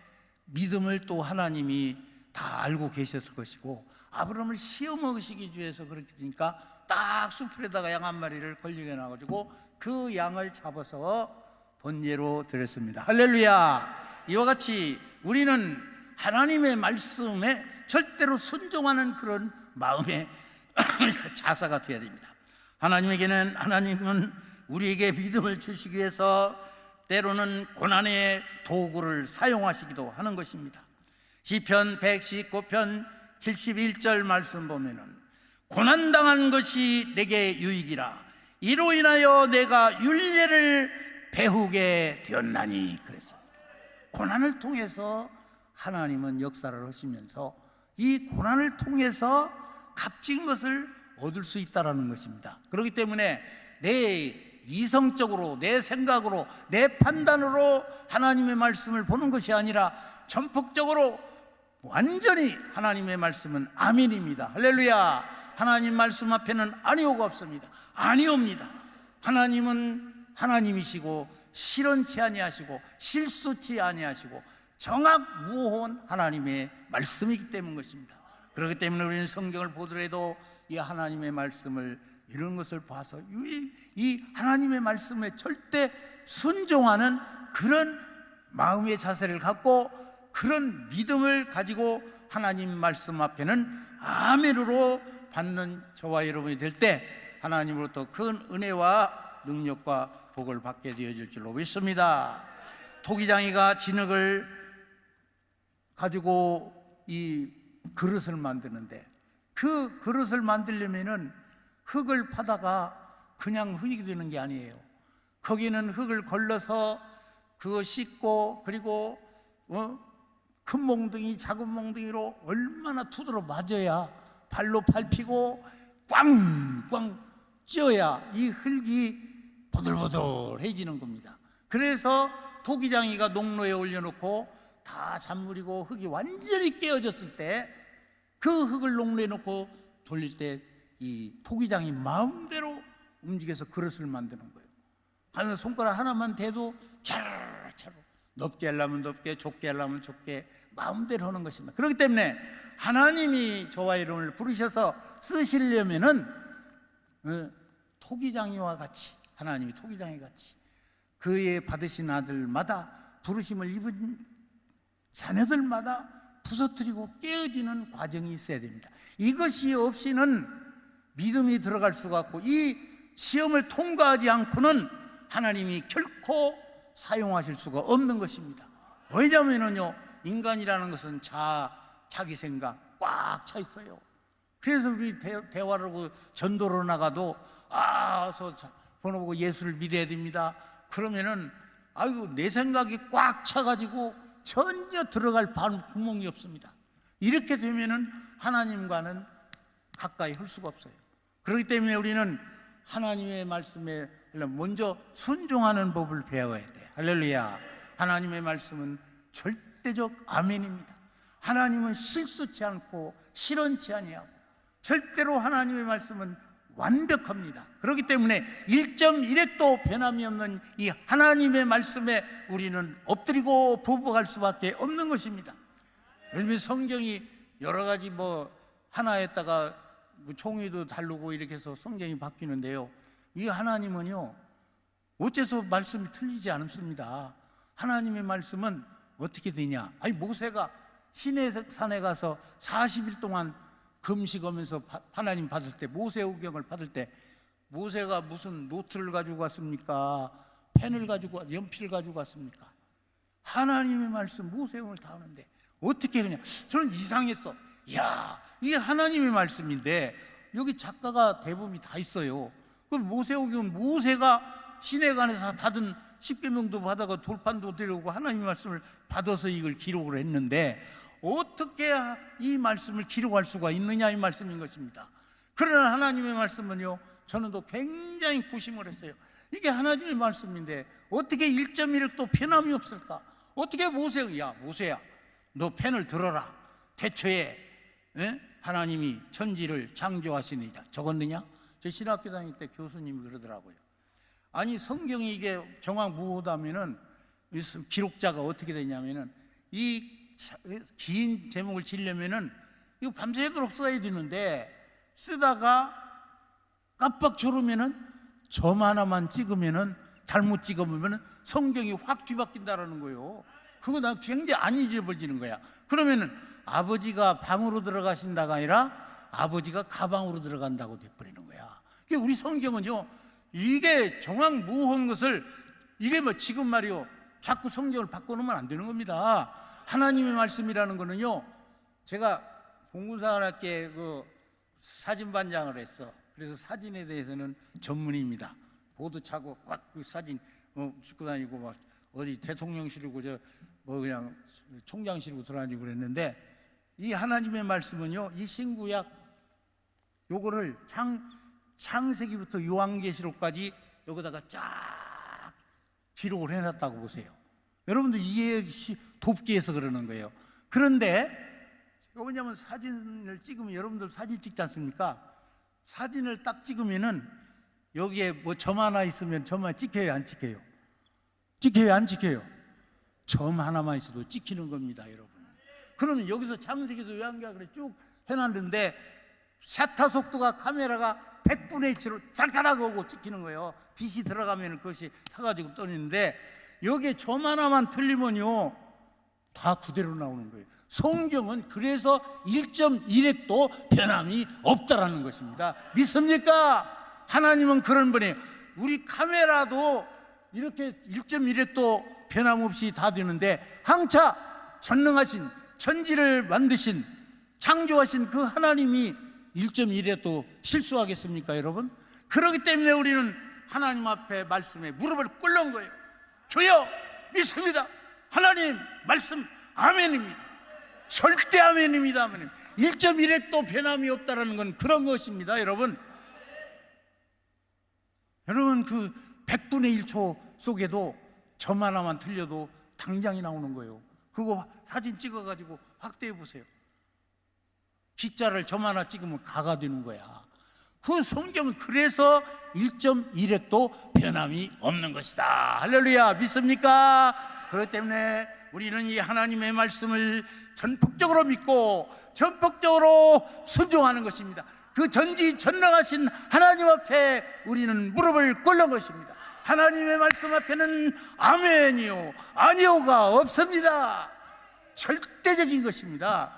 믿음을 또 하나님이 다 알고 계셨을 것이고, 아브라함을 시험하시기 위해서 그렇게 되니까 딱 수풀에다가 양 한 마리를 걸리게 놔가지고 그 양을 잡아서 번제로 드렸습니다. 할렐루야. 이와 같이 우리는 하나님의 말씀에 절대로 순종하는 그런 마음의 자세가 되어야 됩니다. 하나님은 우리에게 믿음을 주시기 위해서 때로는 고난의 도구를 사용하시기도 하는 것입니다. 시편 119편 71절 말씀 보면은 고난당한 것이 내게 유익이라 이로 인하여 내가 율례를 배우게 되었나니 그랬습니다. 고난을 통해서 하나님은 역사를 하시면서 이 고난을 통해서 값진 것을 얻을 수 있다는 것입니다. 그렇기 때문에 내 이성적으로, 내 생각으로, 내 판단으로 하나님의 말씀을 보는 것이 아니라 전폭적으로 완전히 하나님의 말씀은 아멘입니다. 할렐루야. 하나님 말씀 앞에는 아니오가 없습니다. 아니옵니다. 하나님은 하나님이시고 실언치 아니하시고 실수치 아니하시고 정확무호한 하나님의 말씀이기 때문 것입니다. 그렇기 때문에 우리는 성경을 보더라도 이 하나님의 말씀을 이런 것을 봐서 이 하나님의 말씀에 절대 순종하는 그런 마음의 자세를 갖고 그런 믿음을 가지고 하나님 말씀 앞에는 아멘으로 받는 저와 여러분이 될 때 하나님으로부터 큰 은혜와 능력과 복을 받게 되어질 줄로 믿습니다. 토기장이가 진흙을 가지고 이 그릇을 만드는데 그 그릇을 만들려면은 흙을 파다가 그냥 흙이 되는 게 아니에요. 거기는 흙을 걸러서 그거 씻고 그리고 큰 몽둥이 작은 몽둥이로 얼마나 두드러 맞아야 발로 밟히고 꽝꽝 찧어야 이 흙이 보들보들해지는 겁니다. 그래서 토기장이가 농로에 올려놓고 다 잔물이고 흙이 완전히 깨어졌을 때 그 흙을 농로에 놓고 돌릴 때 이 토기장이 마음대로 움직여서 그릇을 만드는 거예요. 하면 손가락 하나만 대도 차로 넓게 하려면 넓게, 좁게 하려면 좁게 마음대로 하는 것입니다. 그렇기 때문에 하나님이 저와 여러분을 부르셔서 쓰시려면은 토기장이와 같이, 하나님이 토기장이 같이 그의 받으신 아들마다 부르심을 입은 자녀들마다 부서뜨리고 깨어지는 과정이 있어야 됩니다. 이것이 없이는 믿음이 들어갈 수가 없고 이 시험을 통과하지 않고는 하나님이 결코 사용하실 수가 없는 것입니다. 왜냐하면요, 인간이라는 것은 자기 생각 꽉 차 있어요. 그래서 우리 대화를 하고 전도로 나가도 번호보고 예수를 믿어야 됩니다. 그러면은 아이고 내 생각이 꽉 차가지고 전혀 들어갈 구멍이 없습니다. 이렇게 되면은 하나님과는 가까이 할 수가 없어요. 그렇기 때문에 우리는 하나님의 말씀에 먼저 순종하는 법을 배워야 돼. 할렐루야. 하나님의 말씀은 절대적 아멘입니다. 하나님은 실수치 않고 실언치 아니하고 절대로 하나님의 말씀은 완벽합니다. 그렇기 때문에 1.1핵도 변함이 없는 이 하나님의 말씀에 우리는 엎드리고 부복할 수밖에 없는 것입니다. 왜냐하면 성경이 여러 가지 하나에다가 종이도 다르고 이렇게 해서 성경이 바뀌는데요, 이 하나님은요 어째서 말씀이 틀리지 않습니다. 하나님의 말씀은 어떻게 되냐? 모세가 시내산에 가서 40일 동안 금식하면서 하나님 받을 때, 모세오경을 받을 때 모세가 무슨 노트를 가지고 갔습니까? 펜을 가지고, 연필을 가지고 갔습니까? 하나님의 말씀 모세오경을 다 하는데 어떻게 그냥, 저는 이상했어. 이야, 이게 하나님의 말씀인데 여기 작가가 대부분이 다 있어요. 그럼 모세오경은 모세가 시내간에서 받은 십계명도 받아가 돌판도 데려오고 하나님의 말씀을 받아서 이걸 기록을 했는데 어떻게 이 말씀을 기록할 수가 있느냐, 이 말씀인 것입니다. 그러나 하나님의 말씀은요, 저는 또 굉장히 고심을 했어요. 이게 하나님의 말씀인데 어떻게 1.1획도 변함이 없을까? 어떻게 모세야 너 펜을 들어라. 태초에 하나님이 천지를 창조하시느냐 적었느냐? 저 신학교 다닐 때 교수님이 그러더라고요. 아니 성경이 이게 정확무호다면은 기록자가 어떻게 되냐면은 이 긴 제목을 지려면은 이거 밤새도록 써야 되는데 쓰다가 깜빡 졸으면은 점 하나만 찍으면은 잘못 찍어보면은 성경이 확 뒤바뀐다라는 거예요. 그거 난 굉장히 안 잊어버리는 거야. 그러면은 아버지가 방으로 들어가신다가 아니라 아버지가 가방으로 들어간다고 돼버리는 거야. 우리 성경은요, 이게 정확무호한 것을 이게 뭐 지금 말이요 자꾸 성경을 바꿔놓으면 안 되는 겁니다. 하나님의 말씀이라는 거는요, 제가 공군사관학교에 그 사진반장을 했어. 그래서 사진에 대해서는 전문입니다. 보드 차고 막 그 사진 찍고 다니고 막 어디 대통령실이고 저 뭐 그냥 총장실이고 돌아다니고 그랬는데, 이 하나님의 말씀은요, 이 신구약 요거를 창세기부터 요한계시록까지 여기다가 쫙 기록을 해놨다고 보세요. 여러분들 이해 돕기 위해서 그러는 거예요. 그런데 왜냐하면 사진을 찍으면 여러분들 사진 찍지 않습니까? 사진을 딱 찍으면은 여기에 뭐 점 하나 있으면 점 하나 찍혀요, 안 찍혀요? 찍혀요, 안 찍혀요? 점 하나만 있어도 찍히는 겁니다, 여러분. 그러면 여기서 창세기에서 요한계시록을 쭉 해놨는데 샤터 속도가 카메라가 100분의 1로 쌀쌀하게 오고 찍히는 거예요. 빛이 들어가면 그것이 타가지고 떠있는데 여기에 점 하나만 틀리면요 다 그대로 나오는 거예요. 성경은 그래서 1.1획도 변함이 없다라는 것입니다. 믿습니까? 하나님은 그런 분이에요. 우리 카메라도 이렇게 1.1획도 변함없이 다 되는데 항차 전능하신 천지를 만드신 창조하신 그 하나님이 1.1획도 실수하겠습니까, 여러분? 그렇기 때문에 우리는 하나님 앞에 말씀에 무릎을 꿇는 거예요. 주여 믿습니다. 하나님 말씀 아멘입니다. 절대 아멘입니다. 아멘. 1.1획도 변함이 없다라는 건 그런 것입니다, 여러분. 여러분 그 100분의 1초 속에도 점 하나만 틀려도 당장이 나오는 거예요. 그거 사진 찍어가지고 확대해 보세요. 기자를 점 하나 찍으면 가가 되는 거야. 그 성경은 그래서 1.1획도 변함이 없는 것이다. 할렐루야, 믿습니까? 그렇기 때문에 우리는 이 하나님의 말씀을 전폭적으로 믿고 전폭적으로 순종하는 것입니다. 그 전지전능하신 하나님 앞에 우리는 무릎을 꿇는 것입니다. 하나님의 말씀 앞에는 아멘이요 아니요가 없습니다. 절대적인 것입니다.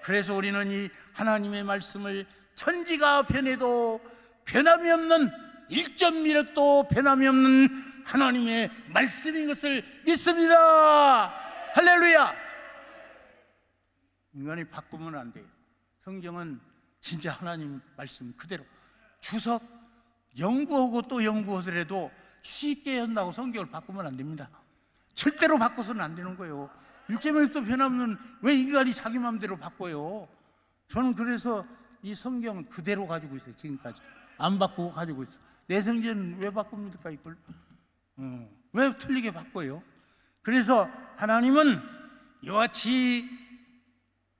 그래서 우리는 이 하나님의 말씀을 천지가 변해도 변함이 없는 1.1획도 변함이 없는 하나님의 말씀인 것을 믿습니다. 할렐루야. 인간이 바꾸면 안 돼요. 성경은 진짜 하나님 말씀 그대로 주석 연구하고 또 연구하더라도 쉽게 한다고 성경을 바꾸면 안 됩니다. 절대로 바꿔서는 안 되는 거예요. 1.1획도 변함없는 왜 인간이 자기 마음대로 바꿔요? 저는 그래서 이 성경은 그대로 가지고 있어요. 지금까지 안 바꾸고 가지고 있어요. 내 성경은 왜 바꿉니까 이걸? 왜 틀리게 바꿔요? 그래서 하나님은 이와 같이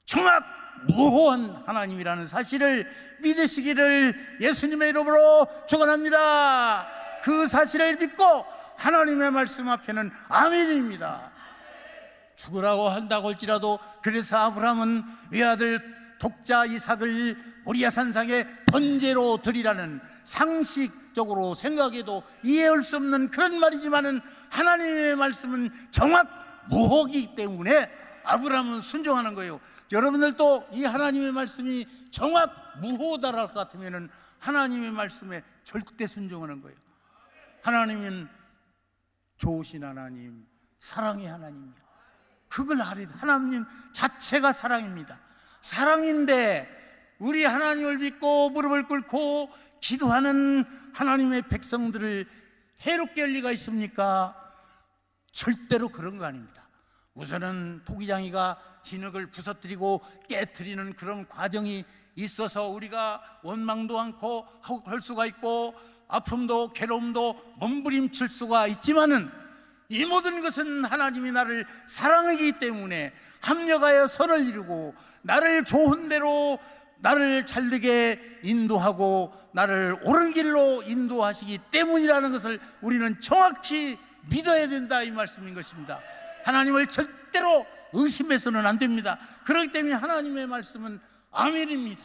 정확무호한 하나님이라는 사실을 믿으시기를 예수님의 이름으로 축원합니다. 그 사실을 믿고 하나님의 말씀 앞에는 아멘입니다. 죽으라고 한다고 할지라도 그래서 아브라함은 외아들 독자 이삭을 모리아 산상에 번제로 드리라는 상식적으로 생각해도 이해할 수 없는 그런 말이지만은 하나님의 말씀은 정확무호이기 때문에 아브라함은 순종하는 거예요. 여러분들도 이 하나님의 말씀이 정확무호다랄 것 같으면은 하나님의 말씀에 절대 순종하는 거예요. 하나님은 좋으신 하나님, 사랑의 하나님이야. 그걸 알아야 돼. 하나님 자체가 사랑입니다. 사랑인데 우리 하나님을 믿고 무릎을 꿇고 기도하는 하나님의 백성들을 해롭게 할 리가 있습니까? 절대로 그런 거 아닙니다. 우선은 토기장이가 진흙을 부서뜨리고 깨트리는 그런 과정이 있어서 우리가 원망도 않고 할 수가 있고 아픔도 괴로움도 몸부림칠 수가 있지만은 이 모든 것은 하나님이 나를 사랑하기 때문에 합력하여 선을 이루고 나를 좋은 대로 나를 잘되게 인도하고 나를 옳은 길로 인도하시기 때문이라는 것을 우리는 정확히 믿어야 된다, 이 말씀인 것입니다. 하나님을 절대로 의심해서는 안 됩니다. 그렇기 때문에 하나님의 말씀은 아멘입니다.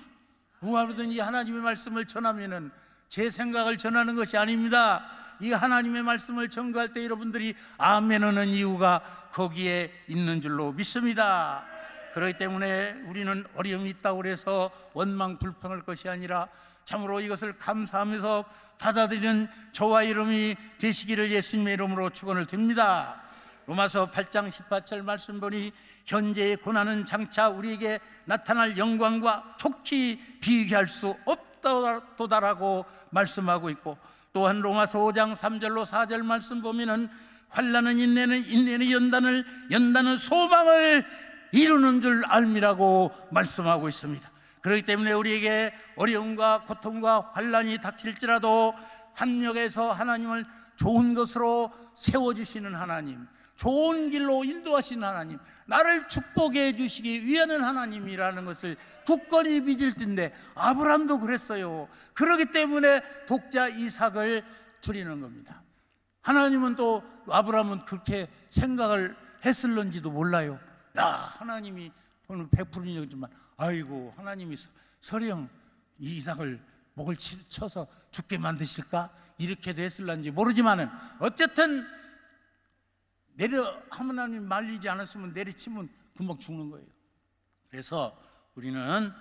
누구든지 하나님의 말씀을 전하면은 제 생각을 전하는 것이 아닙니다. 이 하나님의 말씀을 전가할 때 여러분들이 아멘 하는 이유가 거기에 있는 줄로 믿습니다. 그렇기 때문에 우리는 어려움이 있다고 해서 원망 불평할 것이 아니라 참으로 이것을 감사하면서 받아들이는 저와 여러분이 되시기를 예수님의 이름으로 축원을 드립니다. 로마서 8장 18절 말씀 보니 현재의 고난은 장차 우리에게 나타날 영광과 촉히 비교할 수 없다라고 말씀하고 있고, 또한 로마서 5장 3절로 4절 말씀 보면은 환난은 인내는 연단은 소망을 이루는 줄 알미라고 말씀하고 있습니다. 그렇기 때문에 우리에게 어려움과 고통과 환난이 닥칠지라도 합력해서 하나님을 좋은 것으로 세워주시는 하나님, 좋은 길로 인도하시는 하나님, 나를 축복해 주시기 위하는 하나님이라는 것을 굳건히 믿을 텐데 아브라함도 그랬어요. 그렇기 때문에 독자 이삭을 드리는 겁니다. 하나님은 또 아브라함은 그렇게 생각을 했을런지도 몰라요. 야, 하나님이 오늘 100%였지만 아이고, 하나님이 설령 이삭을 목을 쳐서 죽게 만드실까? 이렇게도 했을런지 모르지만은 어쨌든 하나님 말리지 않았으면 내리치면 금방 죽는 거예요. 그래서 우리는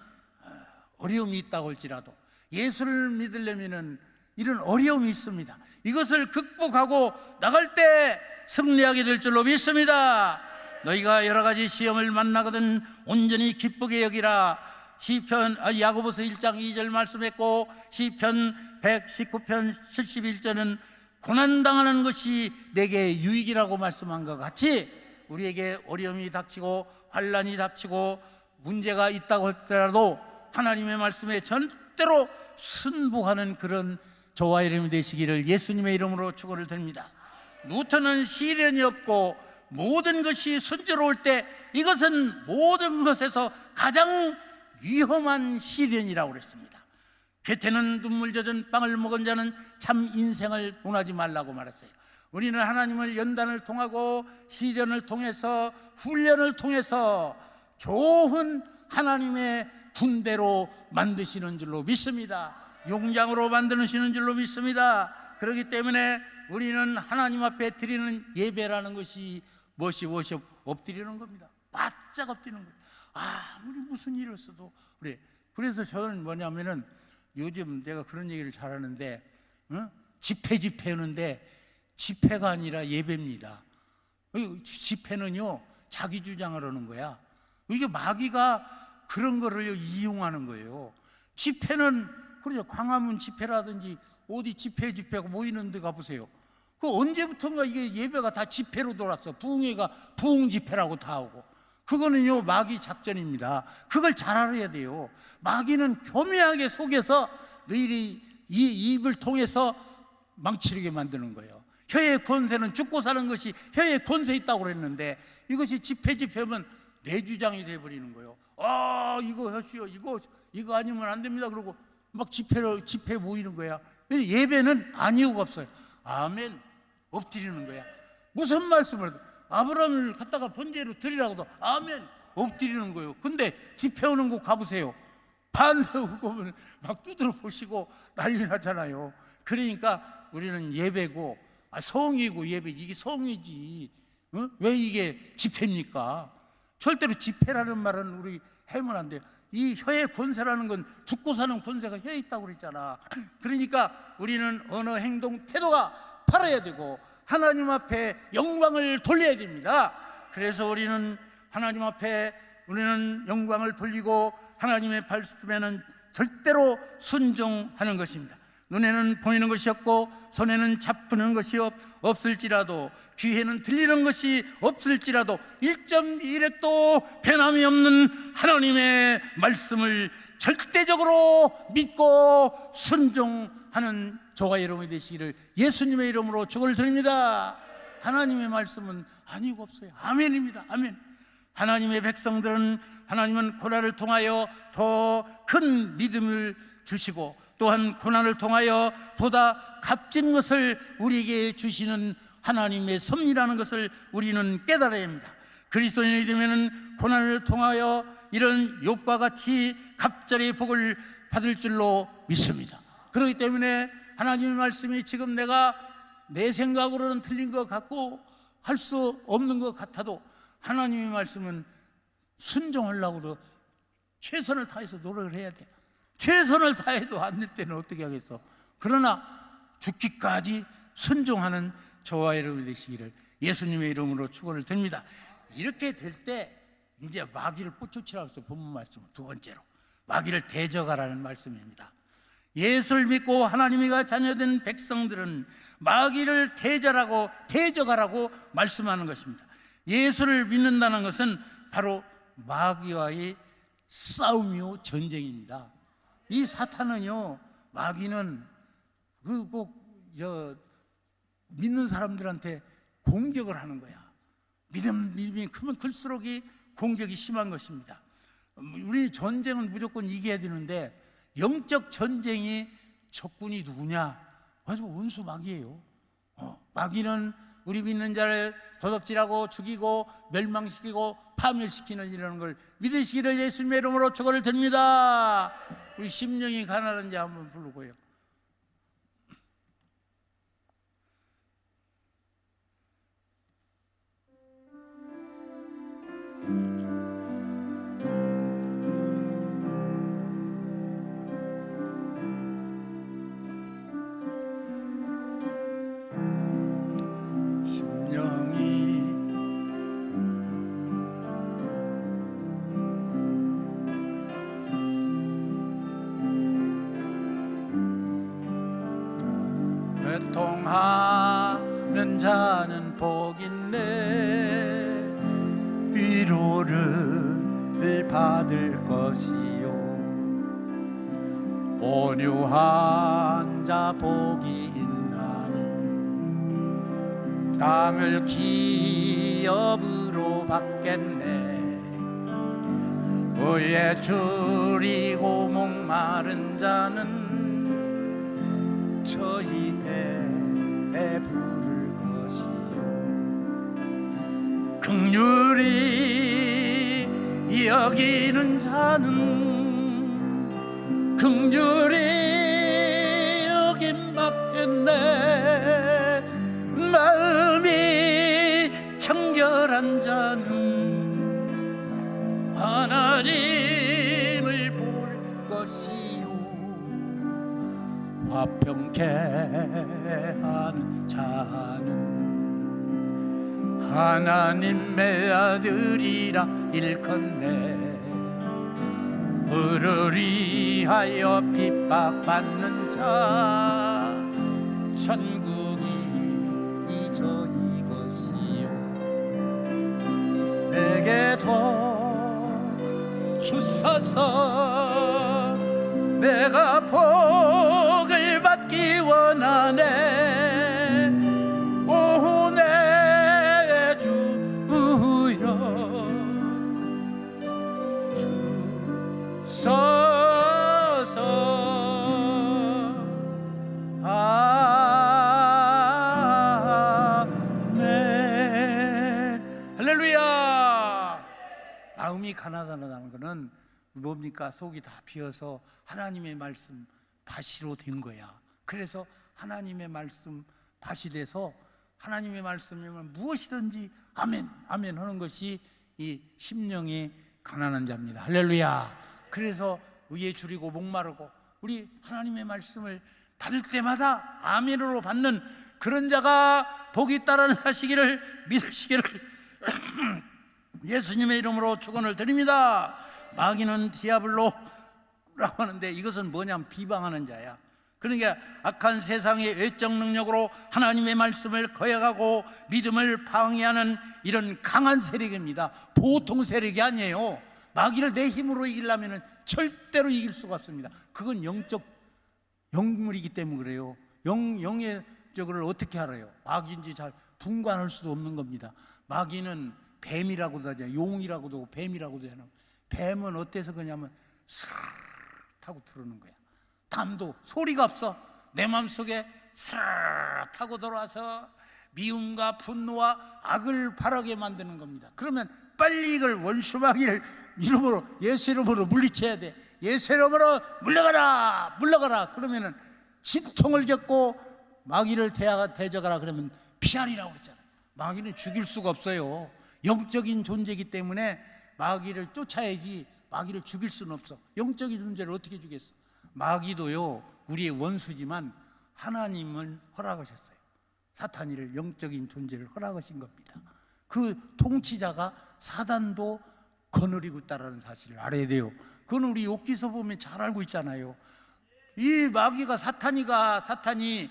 어려움이 있다고 할지라도 예수를 믿으려면은 이런 어려움이 있습니다. 이것을 극복하고 나갈 때 승리하게 될 줄로 믿습니다. 너희가 여러 가지 시험을 만나거든 온전히 기쁘게 여기라. 야고보서 1장 2절 말씀했고, 시편 119편 71절은 고난당하는 것이 내게 유익이라고 말씀한 것 같이 우리에게 어려움이 닥치고 환난이 닥치고 문제가 있다고 할지라도 하나님의 말씀에 절대로 순복하는 그런 저와 여러분이 되시기를 예수님의 이름으로 축원을 드립니다. 누구는 시련이 없고 모든 것이 순조로울 때 이것은 모든 것에서 가장 위험한 시련이라고 그랬습니다. 괴테는 눈물 젖은 빵을 먹은 자는 참 인생을 논하지 말라고 말했어요. 우리는 하나님을 연단을 통하고 시련을 통해서 훈련을 통해서 좋은 하나님의 군대로 만드시는 줄로 믿습니다. 용장으로 만드시는 줄로 믿습니다. 그렇기 때문에 우리는 하나님 앞에 드리는 예배라는 것이 무엇이 엎드리는 겁니다. 바짝 엎드리는 거예요. 아무리 무슨 일이 있어도 그래. 그래서 저는 뭐냐면은 요즘 내가 그런 얘기를 잘하는데 집회하는데 집회가 아니라 예배입니다. 집회는요 자기 주장을 하는 거야. 이게 마귀가 그런 거를 이용하는 거예요. 집회는 그래서 광화문 집회라든지 어디 집회가 모이는 데 가보세요. 그 언제부턴가 이게 예배가 다 집회로 돌았어. 부흥회가 부흥 집회라고 다 하고. 그거는요 마귀 작전입니다. 그걸 잘 알아야 돼요. 마귀는 교묘하게 속여서 너희들이 이 입을 통해서 망치게 만드는 거예요. 혀의 권세는 죽고 사는 것이 혀의 권세 있다고 그랬는데 이것이 집회하면 내 주장이 돼버리는 거예요. 이거 하시오, 이거 아니면 안 됩니다. 그러고 막 집회 모이는 거야. 예배는 아니오가 없어요. 아멘, 엎드리는 거야. 무슨 말씀을 아브라함을 갖다가 번제로 드리라고도 아멘, 엎드리는 거예요. 근데 집회 오는 곳 가보세요. 반대 오면 막 두드려 보시고 난리 나잖아요. 그러니까 우리는 예배고 성이고 예배지. 이게 성이지. 왜 이게 집회입니까? 절대로 집회라는 말은 우리 해면 안 돼요. 이 혀의 권세라는 건 죽고 사는 권세가 혀에 있다고 그랬잖아. 그러니까 우리는 언어, 행동, 태도가 바라야 되고 하나님 앞에 영광을 돌려야 됩니다. 그래서 우리는 하나님 앞에 우리는 영광을 돌리고 하나님의 말씀에는 절대로 순종하는 것입니다. 눈에는 보이는 것이 없고 손에는 잡히는 것이 없을지라도 귀에는 들리는 것이 없을지라도 1.1획도 변함이 없는 하나님의 말씀을 절대적으로 믿고 순종하는 저와 여러분이 되시기를 예수님의 이름으로 축원을 드립니다. 하나님의 말씀은 아니고 없어요. 아멘입니다. 아멘. 하나님의 백성들은 하나님은 고난을 통하여 더 큰 믿음을 주시고 또한 고난을 통하여 보다 값진 것을 우리에게 주시는 하나님의 섭리라는 것을 우리는 깨달아야 합니다. 그리스도인이 되면 고난을 통하여 이런 욥과 같이 갑절의 복을 받을 줄로 믿습니다. 그렇기 때문에 하나님의 말씀이 지금 내가 내 생각으로는 틀린 것 같고 할 수 없는 것 같아도 하나님의 말씀은 순종하려고 최선을 다해서 노력을 해야 돼. 최선을 다해도 안 될 때는 어떻게 하겠어? 그러나 죽기까지 순종하는 저와 여러분이 되시기를 예수님의 이름으로 축원을 드립니다. 이렇게 될 때 이제 마귀를 쫓으라고 해서 본문 말씀 두 번째로 마귀를 대적하라는 말씀입니다. 예수를 믿고 하나님의 자녀된 백성들은 마귀를 대적하라고 말씀하는 것입니다. 예수를 믿는다는 것은 바로 마귀와의 싸움이요 전쟁입니다. 이 사탄은요, 마귀는 믿는 사람들한테 공격을 하는 거야. 믿음이 크면 클수록 공격이 심한 것입니다. 우리 전쟁은 무조건 이겨야 되는데 영적 전쟁이 적군이 누구냐? 아주 원수 마귀예요. 마귀는 우리 믿는 자를 도둑질하고 죽이고 멸망시키고 파멸시키는 이라는 걸 믿으시기를 예수님의 이름으로 축원을 드립니다. 우리 심령이 가난한 자 한번 부르고요. 애통하는 자는 복 있네. 위로를 받을 것이요 온유한 자 복이 있나니 땅을 기업으로 받겠네. 의에 줄이고 목마른 자는 저 입에 부를 것이요 긍휼히 여기는 자는 긍휼히 여김 받겠네. 마음이 청결한 자는 하나님을 볼 것이요 화평케 하는 자는 하나님의 아들이라 일컫네. 의를 위하여 핍박받는 자 천국이 저희 것이요 내게도 주소서. 내가 복을 받기 원하네. 오 내 주여 주소서. 아멘. 할렐루야. 마음이 가난하다는 것은 뭡니까? 속이 다 비어서 하나님의 말씀 밭이로 된 거야. 그래서 하나님의 말씀 밭이 돼서 하나님의 말씀이면 무엇이든지 아멘 아멘 하는 것이 이 심령이 가난한 자입니다. 할렐루야. 그래서 의에 줄이고 목마르고 우리 하나님의 말씀을 받을 때마다 아멘으로 받는 그런 자가 복이 있다라는 사실을 믿으시기를 예수님의 이름으로 축원을 드립니다. 마귀는 디아블로라고 하는데 이것은 뭐냐면 비방하는 자야. 그러니까 악한 세상의 외적 능력으로 하나님의 말씀을 거역하고 믿음을 방해하는 이런 강한 세력입니다. 보통 세력이 아니에요. 마귀를 내 힘으로 이기려면 절대로 이길 수가 없습니다. 그건 영적 영물이기 때문에 그래요. 영의 적을 어떻게 알아요? 마귀인지 잘 분간할 수도 없는 겁니다. 마귀는 뱀이라고도 하잖아요. 용이라고도 하고 뱀이라고도 하잖아요. 뱀은 어때서 그러냐면 스르르 타고 들어오는 거야. 담도 소리가 없어. 내 마음속에 스르르 타고 들어와서 미움과 분노와 악을 바라게 만드는 겁니다. 그러면 빨리 이걸 원수마귀를 이름으로, 예수 이름으로 물리쳐야 돼. 예수 이름으로 물러가라, 물러가라. 그러면은 진통을 겪고 마귀를 대적하라 그러면 피하리라고 그랬잖아요. 마귀는 죽일 수가 없어요. 영적인 존재이기 때문에 마귀를 쫓아야지 마귀를 죽일 수는 없어. 영적인 존재를 어떻게 죽였어? 마귀도요 우리의 원수지만 하나님은 허락하셨어요. 사탄이를, 영적인 존재를 허락하신 겁니다. 그 통치자가 사단도 거느리고 있다는 사실을 알아야 돼요. 그건 우리 욥기서 보면 잘 알고 있잖아요. 이 마귀가 사탄이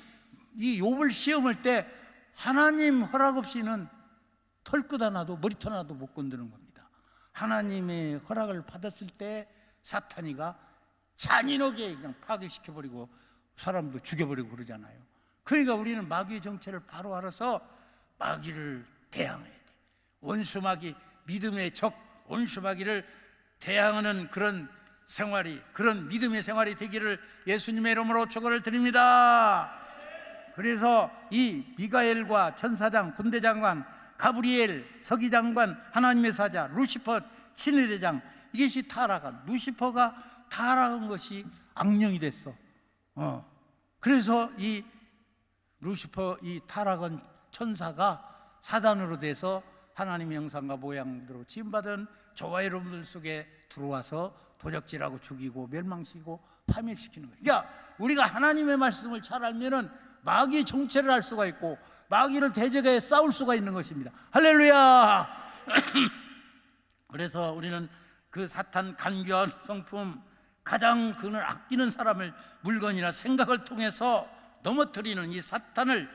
이 욥을 시험할 때 하나님 허락 없이는 털끝 하나도 머리털 하나도 못 건드는 겁니다. 하나님의 허락을 받았을 때 사탄이가 잔인하게 그냥 파괴시켜버리고 사람도 죽여버리고 그러잖아요. 그러니까 우리는 마귀의 정체를 바로 알아서 마귀를 대항해야 돼. 원수마귀, 믿음의 적 원수마귀를 대항하는 그런 생활이, 그런 믿음의 생활이 되기를 예수님의 이름으로 축원을 드립니다. 그래서 이 미가엘과 천사장, 군대장관, 가브리엘, 서기장관, 하나님의 사자, 루시퍼, 친위대장, 이것이 타락한, 루시퍼가 타락한 것이 악령이 됐어. 그래서 이 루시퍼, 이 타락한 천사가 사단으로 돼서 하나님의 형상과 모양대로 지음받은 저와 여러분들 속에 들어와서 도적질하고 죽이고 멸망시키고 파멸시키는 거예요. 그러니까 우리가 하나님의 말씀을 잘 알면은 마귀의 정체를 알 수가 있고 마귀를 대적해 싸울 수가 있는 것입니다. 할렐루야. 그래서 우리는 그 사탄 간교한 성품, 가장 그는 아끼는 사람을 물건이나 생각을 통해서 넘어뜨리는 이 사탄을,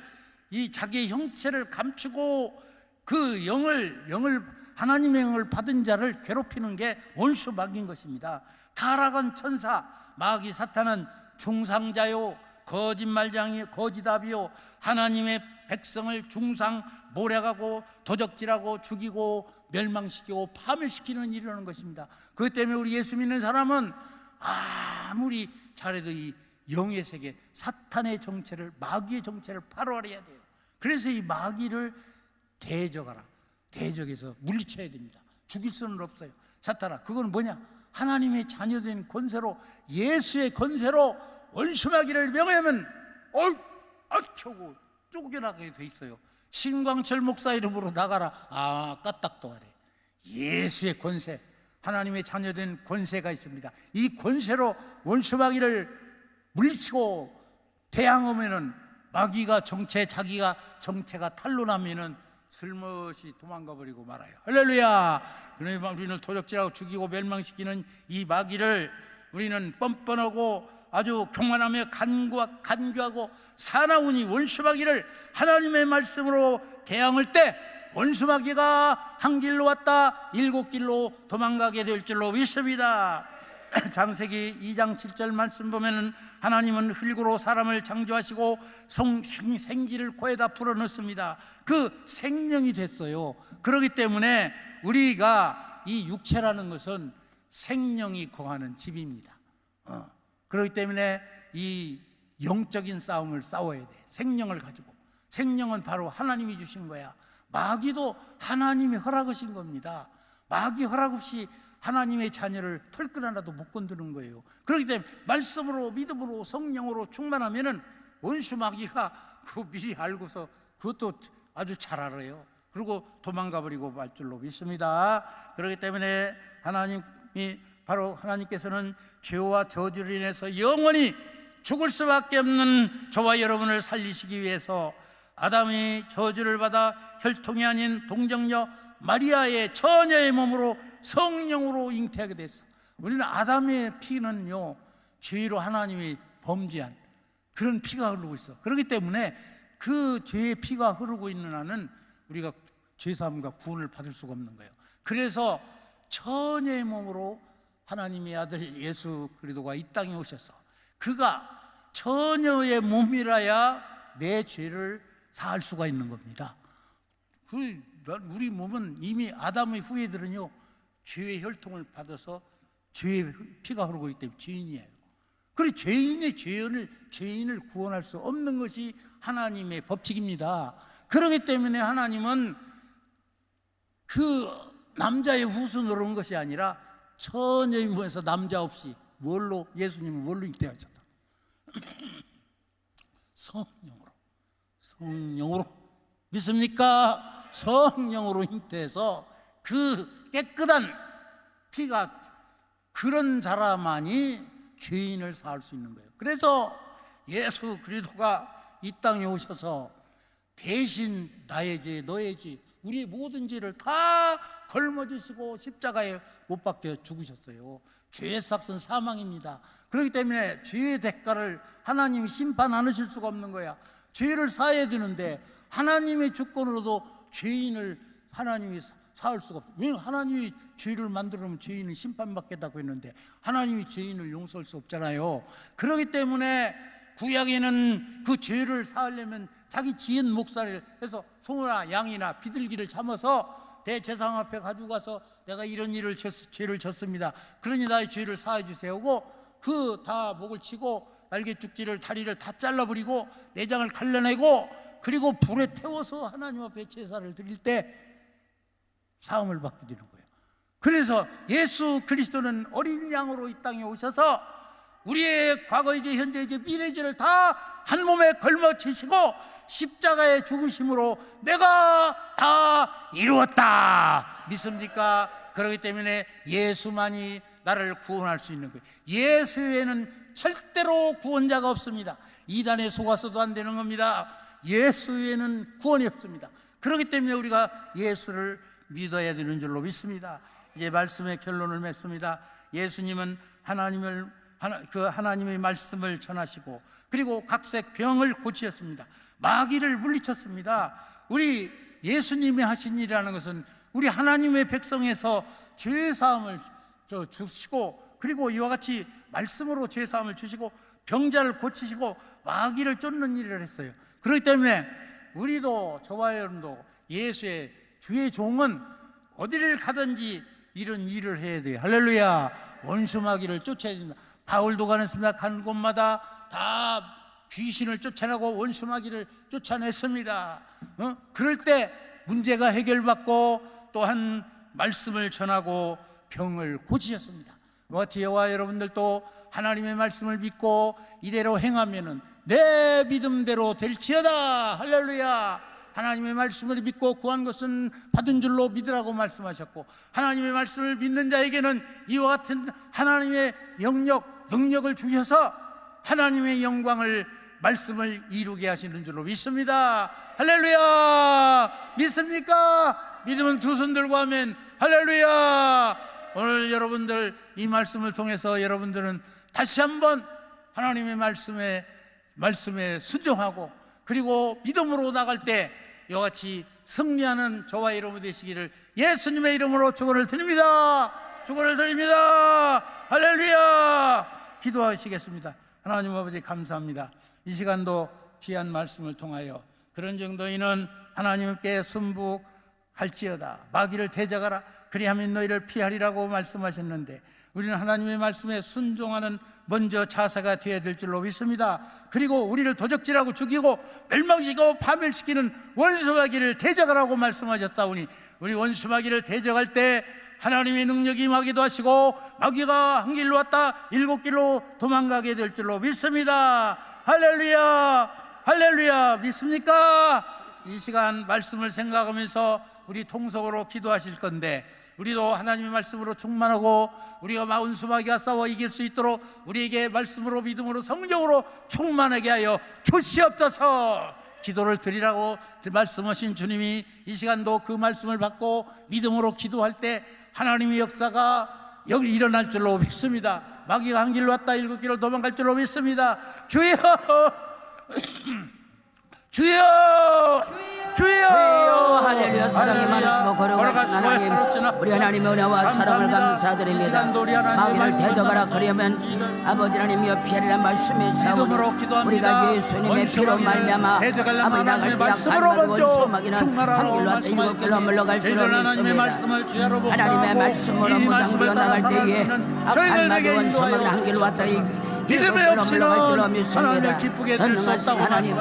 이 자기의 형체를 감추고 그 영을 하나님의 영을 받은 자를 괴롭히는 게 원수 마귀인 것입니다. 타락한 천사 마귀 사탄은 중상자요, 거짓말장이, 거짓답이요, 하나님의 백성을 중상 모략하고 도적질하고 죽이고 멸망시키고 파멸시키는 일을 하는 것입니다. 그것 때문에 우리 예수 믿는 사람은 아무리 잘해도 이 영의 세계, 사탄의 정체를, 마귀의 정체를 바로 알아야 돼요. 그래서 이 마귀를 대적하라, 대적해서 물리쳐야 됩니다. 죽일 수는 없어요. 사탄아, 그건 뭐냐? 하나님의 자녀된 권세로, 예수의 권세로 원수마귀를 명하면 켜고 쫓겨나게 돼 있어요. 신광철 목사 이름으로 나가라. 까딱도 하래. 예수의 권세, 하나님의 자녀된 권세가 있습니다. 이 권세로 원수마귀를 물리치고 대항하면은 마귀가 자기가 정체가 탄로나면은 슬며시 도망가 버리고 말아요. 할렐루야. 그러니까 우리는 도적질하고 죽이고 멸망시키는 이 마귀를 우리는 뻔뻔하고 아주 교만하며 간교하고 사나우니 원수마귀를 하나님의 말씀으로 대항할 때 원수마귀가 한 길로 왔다 7길로 도망가게 될 줄로 믿습니다. 창세기 2장 7절 말씀 보면은 하나님은 흙으로 사람을 창조하시고 생기를 코에다 불어넣습니다. 그 생명이 됐어요. 그렇기 때문에 우리가 이 육체라는 것은 생명이 거하는 집입니다. 그렇기 때문에 이 영적인 싸움을 싸워야 돼. 생명을 가지고. 생명은 바로 하나님이 주신 거야. 마귀도 하나님이 허락하신 겁니다. 마귀 허락 없이 하나님의 자녀를 털끝 하나도 못 건드는 거예요. 그렇기 때문에 말씀으로, 믿음으로, 성령으로 충만하면은 원수 마귀가 그거 미리 알고서 그것도 아주 잘 알아요. 그리고 도망가 버리고 말 줄로 믿습니다. 그렇기 때문에 바로 하나님께서는 죄와 저주를 인해서 영원히 죽을 수밖에 없는 저와 여러분을 살리시기 위해서 아담이 저주를 받아 혈통이 아닌 동정녀 마리아의 처녀의 몸으로 성령으로 잉태하게 됐어. 우리는 아담의 피는요, 죄로 하나님이 범죄한 그런 피가 흐르고 있어. 그렇기 때문에 그 죄의 피가 흐르고 있는 한은 우리가 죄사함과 구원을 받을 수가 없는 거예요. 그래서 처녀의 몸으로 하나님의 아들 예수 그리스도가 이 땅에 오셔서 그가 처녀의 몸이라야 내 죄를 사할 수가 있는 겁니다. 우리 몸은 이미 아담의 후예들은요 죄의 혈통을 받아서 죄의 피가 흐르고 있기 때문에 죄인이에요. 그리고 죄인을 구원할 수 없는 것이 하나님의 법칙입니다. 그렇기 때문에 하나님은 그 남자의 후손으로 온 것이 아니라 처녀의 몸에서 남자 없이 예수님은 뭘로 잉태하셨다? 성령으로 믿습니까? 성령으로 잉태해서 그 깨끗한 피가 그런 사람만이 죄인을 사할 수 있는 거예요. 그래서 예수 그리스도가 이 땅에 오셔서 대신 나의 죄, 너의 죄, 우리의 모든 죄를 다 걸머지시고 십자가에 못 박혀 죽으셨어요. 죄의 삭은 사망입니다. 그렇기 때문에 죄의 대가를 하나님이 심판 안 하실 수가 없는 거야. 죄를 사해야 되는데 하나님의 주권으로도 죄인을 하나님이 사할 수가 없어요. 왜? 하나님이 죄를 만들면 죄인은 심판받겠다고 했는데 하나님이 죄인을 용서할 수 없잖아요. 그렇기 때문에 구약에는 그 죄를 사하려면 자기 지은 목살을 해서 소나 양이나 비둘기를 참아서 대제사장 앞에 가지고 가서 내가 이런 죄를 졌습니다. 그러니 나의 죄를 사해 주세요 하고 그 다 목을 치고 날개죽지를 다리를 다 잘라버리고 내장을 갈라내고 그리고 불에 태워서 하나님 앞에 제사를 드릴 때 사함을 받게 되는 거예요. 그래서 예수 그리스도는 어린 양으로 이 땅에 오셔서 우리의 과거의 죄, 현재의 죄, 미래의 죄를 다 한 몸에 걸머치시고 십자가의 죽으심으로 내가 다 이루었다. 믿습니까? 그렇기 때문에 예수만이 나를 구원할 수 있는 거예요. 예수 외에는 절대로 구원자가 없습니다. 이단에 속아서도 안 되는 겁니다. 예수 외에는 구원이 없습니다. 그렇기 때문에 우리가 예수를 믿어야 되는 줄로 믿습니다. 이제 말씀의 결론을 맺습니다. 예수님은 하나님의 말씀을 전하시고 그리고 각색 병을 고치셨습니다. 마귀를 물리쳤습니다. 우리 예수님이 하신 일이라는 것은 우리 하나님의 백성에서 죄사함을 주시고 그리고 이와 같이 말씀으로 죄사함을 주시고 병자를 고치시고 마귀를 쫓는 일을 했어요. 그렇기 때문에 우리도 저와 여러분도 예수의 주의 종은 어디를 가든지 이런 일을 해야 돼요. 할렐루야. 원수 마귀를 쫓아야 됩니다. 바울도 가냈습니다. 간 곳마다 다 귀신을 쫓아내고 원수 마귀를 쫓아냈습니다. 그럴 때 문제가 해결받고 또한 말씀을 전하고 병을 고치셨습니다. 여와 여러분들도 하나님의 말씀을 믿고 이대로 행하면은 내 믿음대로 될지어다. 할렐루야. 하나님의 말씀을 믿고 구한 것은 받은 줄로 믿으라고 말씀하셨고 하나님의 말씀을 믿는 자에게는 이와 같은 하나님의 능력을 주셔서 하나님의 영광을 말씀을 이루게 하시는 줄로 믿습니다. 할렐루야. 믿습니까? 믿으면 두 손 들고 하면 할렐루야. 오늘 여러분들 이 말씀을 통해서 여러분들은 다시 한번 하나님의 말씀에 순종하고 그리고 믿음으로 나갈 때 이와 같이 승리하는 저와 여러분 되시기를 예수님의 이름으로 축원을 드립니다. 축원을 드립니다. 할렐루야. 기도하시겠습니다. 하나님 아버지 감사합니다. 이 시간도 귀한 말씀을 통하여 그런 정도인은 하나님께 순복할지어다. 마귀를 대적하라. 그리하면 너희를 피하리라고 말씀하셨는데 우리는 하나님의 말씀에 순종하는 먼저 자세가 되어야 될 줄로 믿습니다. 그리고 우리를 도적질하고 죽이고 멸망시키고 파멸시키는 원수마귀를 대적하라고 말씀하셨사오니 우리 원수마귀를 대적할 때 하나님의 능력이 임하기도 하시고 마귀가 한 길로 왔다 7길로 도망가게 될 줄로 믿습니다. 할렐루야. 할렐루야. 믿습니까? 이 시간 말씀을 생각하면서 우리 통속으로 기도하실 건데 우리도 하나님의 말씀으로 충만하고 우리가 원수마귀와 싸워 이길 수 있도록 우리에게 말씀으로 믿음으로 성령으로 충만하게 하여 주시옵소서. 기도를 드리라고 말씀하신 주님이 이 시간도 그 말씀을 받고 믿음으로 기도할 때 하나님의 역사가 여기 일어날 줄로 믿습니다. 마귀가 한 길로 왔다 일곱 길로 도망갈 줄로 믿습니다. 주여 주여 주여 할렐루야. 사랑이 많으시고 거룩하신 하나님, 우리 하나님의 은혜와 사랑을 감사드립니다. 마귀를 대적하라. 그러면 아버지 하나님이여 피하리라 말씀하시오니 우리가 예수님의 피로 말미암아 아버지 나갈 때 약한 원수마귀는 한 길로 왔다 일곱 길로 물러갈 줄로 믿습니다. 하나님의 말씀으로 무장되어 나갈 때에 악한 마귀 원수마귀는 한 길로 왔다 일곱 길로 물러갈 줄로 믿습니다. 전능하신 하나님,